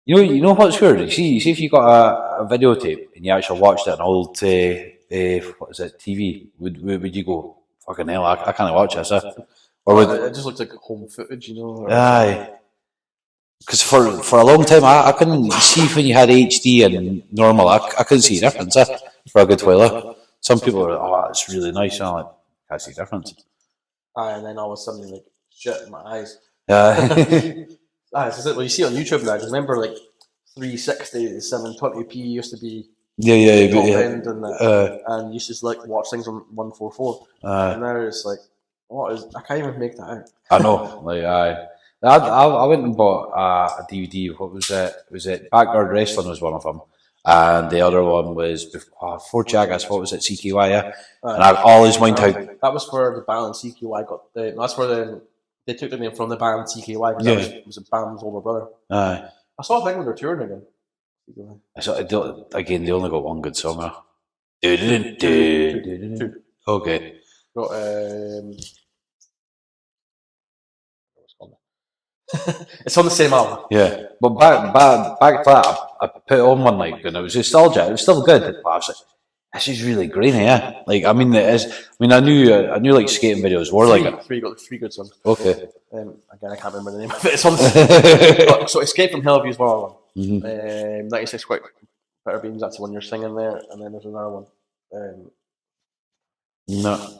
You know what's weird? See if you got a videotape and you actually watched it on old what is it, TV? Would you go, fucking hell? I can't watch this. Or it just looks like home footage, you know? Aye. Because for a long time I couldn't see when you had HD and normal. I couldn't see the difference for a good while. Some people are, oh, that's really nice. I'm like, I can't see the difference. And then all of a sudden, like, shit in my eyes. Yeah. Well, you see it on YouTube now. Remember, like 360, 720p used to be yeah, top end, and used to like watch things on 144. And now it's like, I can't even make that out. I know, like I went and bought a DVD. What was it? Was it Backyard Wrestling was one of them, and the other one was before Jackass. What was it? CKY, yeah. And I all his mind out. That was where the band CKY got. That's where they took the name from the band CKY. Yeah. It was a band's older brother. Aye. I saw a thing when they're touring again. Again, they only got one good song. Okay. Got it's on the same album. Yeah, but back to that, I put it on one night and it was nostalgia. It was still good. But I was like, this is really grainy, yeah. Like, I mean, it is. I mean, I knew like skating videos were like it. Three good songs. Okay. Again, I can't remember the name of it. It's on the so Escape from Hellview is one of them. 96 Quick Better Beams. That's the one you're singing there, and then there's another one. No.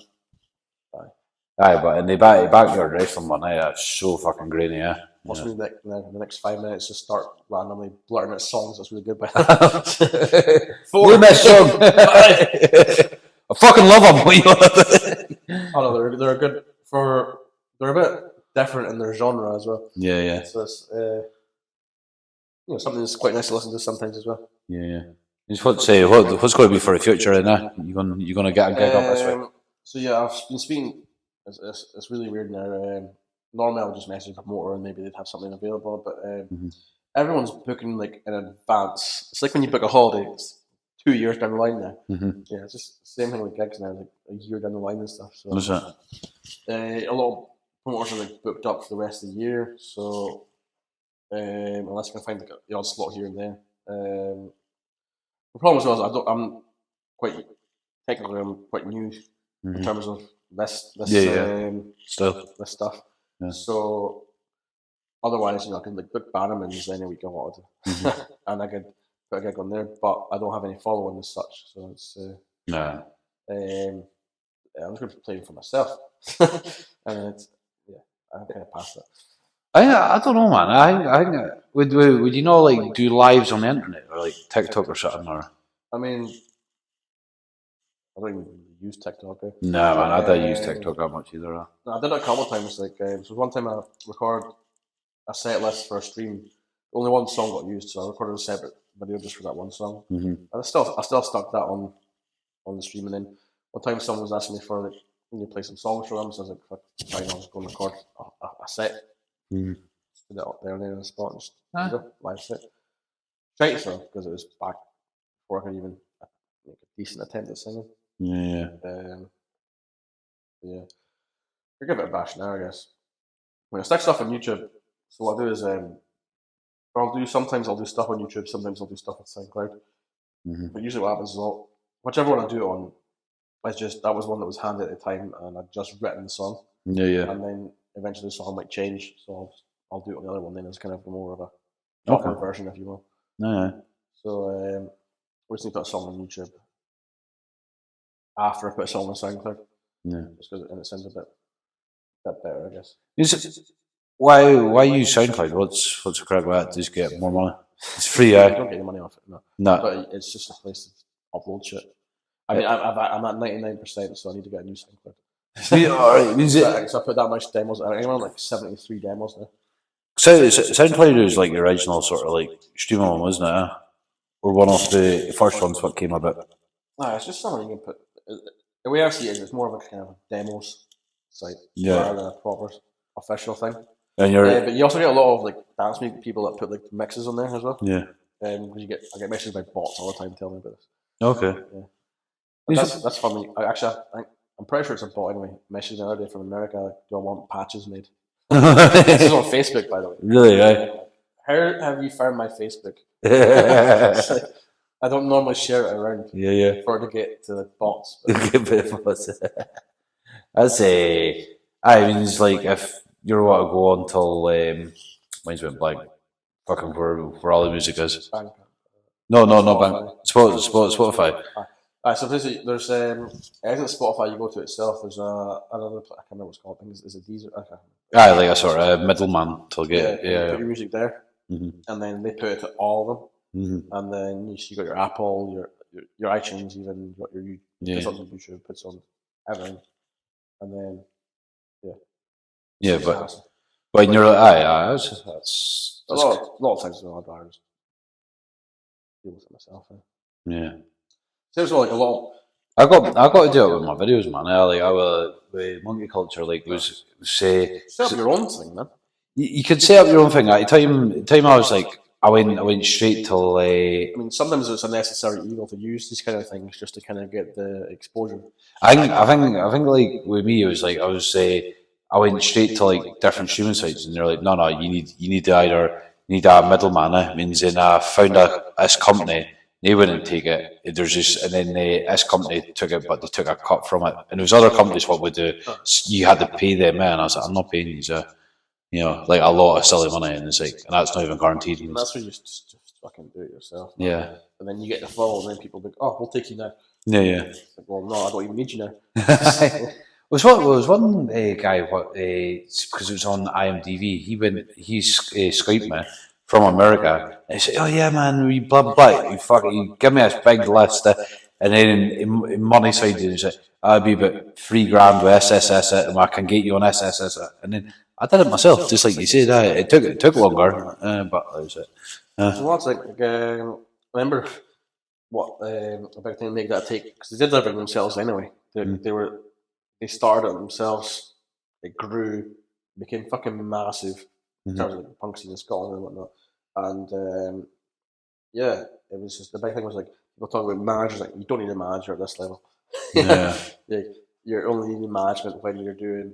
Aye, but in the backyard wrestling one, that's so fucking grainy, yeah. Must be in the next 5 minutes just start randomly blurting out songs that's really good by Name this song. I fucking love them. Oh no, they're good they're a bit different in their genre as well. Yeah. So it's something that's quite nice to listen to sometimes as well. Yeah. What's going to be for the future in that? You gonna get a gig up this week? So yeah, I've been speaking. It's really weird now. Normally I would just message the promoter and maybe they'd have something available, but everyone's booking like in advance. It's like when you book a holiday, it's 2 years down the line now. Yeah, it's just the same thing with gigs now, like a year down the line and stuff. So What's that? A lot of promoters are like booked up for the rest of the year, so unless you can find like the odd slot here and there. The problem as well is I'm quite new in terms of this stuff. Yeah. So otherwise, I can like book Barrowman's any week I wanted, and I could put a gig on there, but I don't have any following as such. So it's I'm just going to play for myself. And it's, yeah, I'm kind of past that. I don't know, man. I think would you know like do lives on the internet or like TikTok or something or? I mean, I don't even use TikTok. No, man. I don't use TikTok that much either. No, I did it a couple of times. Like, so one time I recorded a set list for a stream. Only one song got used, so I recorded a separate video just for that one song. Mm-hmm. And I still stuck that on the stream. And then one time someone was asking me for like, can you play some songs for them? So I was like, fine, I'll go and record a set. Mm. Just put it up there on the spot, and just live set. Straight so because it was back before I could even make a decent attempt at singing. Yeah. Yeah. I give it a bash now, I guess. When I stick stuff on YouTube, so what I do is sometimes I'll do stuff on YouTube, sometimes I'll do stuff on SoundCloud. Mm-hmm. But usually what happens is whichever one I do it on, that was one that was handy at the time, and I'd just written the song. Yeah. And then eventually the song might change, so I'll do it on the other one then as kind of more of a proper version, if you will. Yeah. So we just need to put a song on YouTube after I put a song on SoundCloud. Yeah. Just because it sounds a bit better, I guess. Why use SoundCloud? What's the crack with that? Just get more money. It's free, You don't get any money off it, no. No. But it's just a place to upload shit. I mean, I'm at 99%, so I need to get a new SoundCloud. Alright, means it. So I put that much demos. I'm on like 73 demos now. So SoundCloud is like the original sort of like streaming one, wasn't it? Or one of the first ones what came about. No, it's just something you can put. The way I see it is it's more of a kind of demos site rather than a proper official thing. And but you also get a lot of like dance music people that put like mixes on there as well. Yeah. Because I get messages by bots all the time telling me about this. Okay. Yeah. That's funny. I'm pretty sure it's a bot anyway. Messaged the other day from America. Like, do I want patches made? This is on Facebook, by the way. Really, right? How have you found my Facebook? Like, I don't normally share it around. Yeah. For to get to the bots. That's a. I mean, it's like if you want to go on till mine's went blank. Fucking where all the music is. No, not Bank. Spotify. So basically, there's isn't Spotify. You go to itself. There's another. I can't remember what it's called. I think it's a Deezer. Like a sort of middleman to get. You put your music there, Mm-hmm. and then they put it to all of them. Mm-hmm. And then you got your Apple, your iTunes, even you got your puts on YouTube, puts on everything, and then but when you're that's a lot of times I'd rather just deal with it myself. Yeah. Seems like a lot. I got to do it with my videos, man. I will with monkey culture was say set up your own thing, man. You could set up your own thing. At the time I was like. I went straight till. I mean, sometimes it's a necessary evil to use these kind of things just to kind of get the exposure. I think like with me, it was like I went straight to like different streaming sites, and they're like, no, you need to need a middleman. It means then I found this company, they wouldn't take it. There's just and then this company took it, but they took a cut from it, and there was other companies what would do. You had to pay them, man. I was like, I'm not paying you. Like a lot of silly money, and it's like, and that's not even guaranteed. And that's when you just fucking do it yourself. Yeah. And then you get the follow, and then people be like, "Oh, we'll take you now." Yeah. Like, well, no, I don't even need you now. was one guy because it was on IMDb. He Skyped me from America. And he said, "Oh yeah, man, we blah blah blah. You give me this big list." And then in money side, he said, "I'd be about $3,000 with SSS it, and I can get you on SSS it." And then I did it myself, just like you said. It took longer, but that was it. So what's like remember what a big thing to make that take because they did everything themselves anyway. They started it themselves. It grew, became fucking massive in terms of like, the punk scene in Scotland and whatnot. And it was just the big thing was like people talking about managers. Like you don't need a manager at this level. Yeah, you're only needing management when you're doing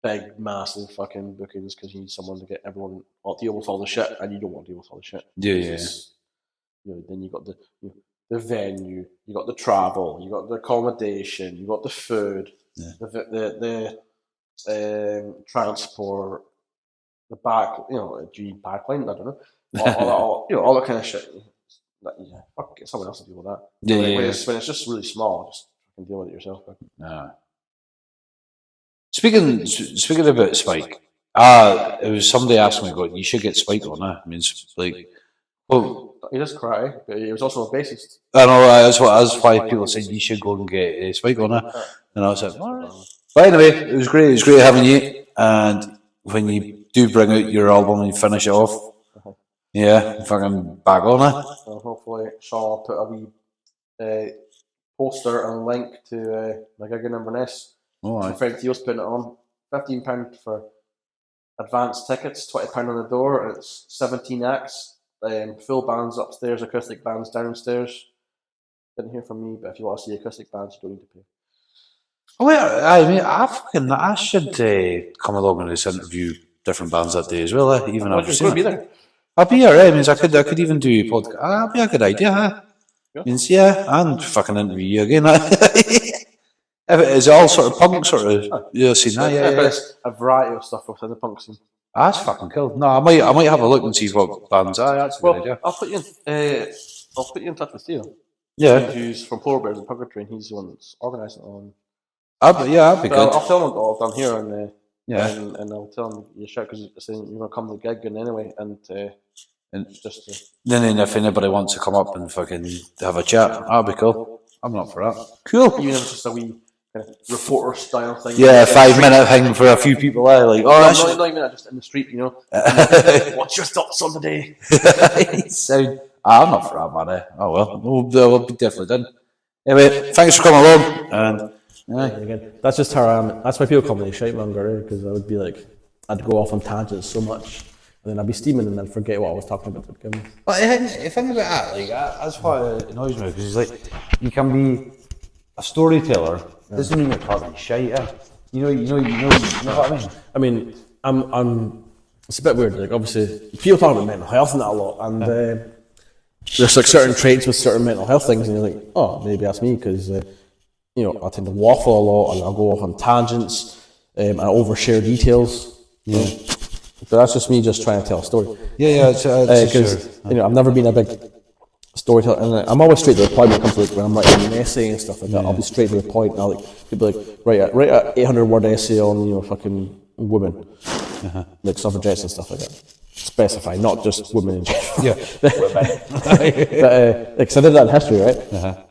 big, massive fucking bookings because you need someone to get everyone deal with all the shit, and you don't want to deal with all the shit. Yeah. Then you got the venue, you got the travel, you got the accommodation, you got the food, the transport, the back, backline. I don't know, all that kind of shit. Fuck, get someone else to deal with that. When it's just really small, just fucking deal with it yourself. Nah. Speaking about Spike, it was somebody asked me, "Go, you should get Spike on." I mean, like, well, He does karate, but he was also a bassist. I know that's why people said you should go and get Spike on it, and I was like, all right. But anyway, it was great. It was great having you, and when you do bring out your album and you finish it off, yeah, fucking back on it. So hopefully, Sean will put a wee poster and a link to my gig in Inverness. Oh, My friend Theo's putting it on. £15 for advance tickets, £20 on the door, and it's 17 acts. Full bands upstairs, acoustic bands downstairs. Didn't hear from me, but if you want to see acoustic bands, you don't need to pay. Oh, yeah, I mean, I should come along and just interview different bands that day as well. Even Well, after you're seeing going to be it. there. I'll be alright. Means I could even do a podcast. That'd be a good idea, huh? Yeah. Means and fucking interview you again. Is it all sort of punk sort of? Yeah, seen that. But Yeah. it's a variety of stuff within the punk scene. That's fucking cool. No, I might have a look and see what bands are. That's a good idea. I'll put you in touch with Theo. Yeah. Who's from Polar Bears and Purgatory, and he's the one that's organising it on. That'd be good. I'll tell him what I've done here, and Yeah. I'll tell him you shout because you're saying you're going to come to the gig and anyway, and just Then if anybody wants to come up and fucking have a chat, that'd be cool. I'm not for that. Cool. even if it's just a wee kind of reporter style thing. Yeah, 5 minute thing for a few people. Like, oh, that's not even that, just in the street, you know. What's your thoughts on the day? so, I'm not for that, man. Oh well, we'll be definitely done. Anyway, thanks for coming along. And Again, that's just how I am. That's why people call me the shite monger, because I would be like, I'd go off on tangents so much, and then I'd be steaming and then forget what I was talking about to begin with. but the thing about that, like, that's what annoys me because like you can be a storyteller. Doesn't mean you're talking shite. You know what I mean. I mean, I'm. It's a bit weird. Like, obviously, people talk about mental health and that a lot, and there's like certain traits with certain mental health things, and you're like, oh, maybe that's me because I tend to waffle a lot, and I'll go off on tangents, and I overshare details. You know? But that's just me just trying to tell a story. Yeah, Because I've never been a big storyteller, and I'm always straight to the point when it comes to like when I'm writing an essay and stuff like that. I'll be straight to the point, and I'll people write a 800-word essay on fucking women, like suffragettes and stuff like that. Specify, not just women in general. Yeah, But, so I did that in history, right?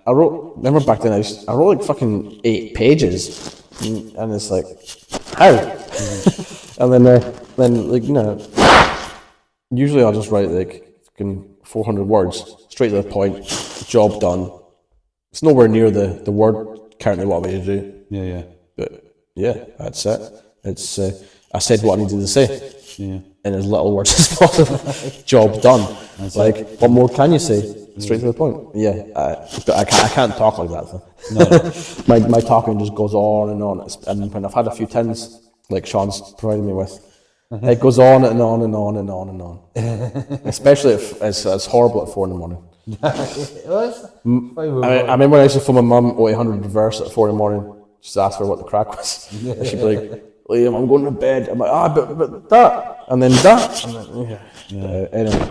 I remember back then I wrote like fucking 8 pages, and it's like, how? And then usually I'll just write like fucking 400 words, straight to the point, job done. It's nowhere near the word currently what I need to do. Yeah. But yeah, that's it. It's I said what I needed to say. Yeah. In as little words as possible. Job done. What more can you say? Straight to the point. Yeah, but I can't talk like that. So. No. my talking just goes on and on. And when I've had a few tins, like Sean's provided me with, it goes on and on and on and on and on. Especially if it's horrible at 4 a.m. I remember when I used to phone my mum 800 reverse at 4 a.m. just to ask her what the crack was. And she'd be like, Liam, I'm going to bed. I'm like, but that, and then that, and then, yeah. Anyway,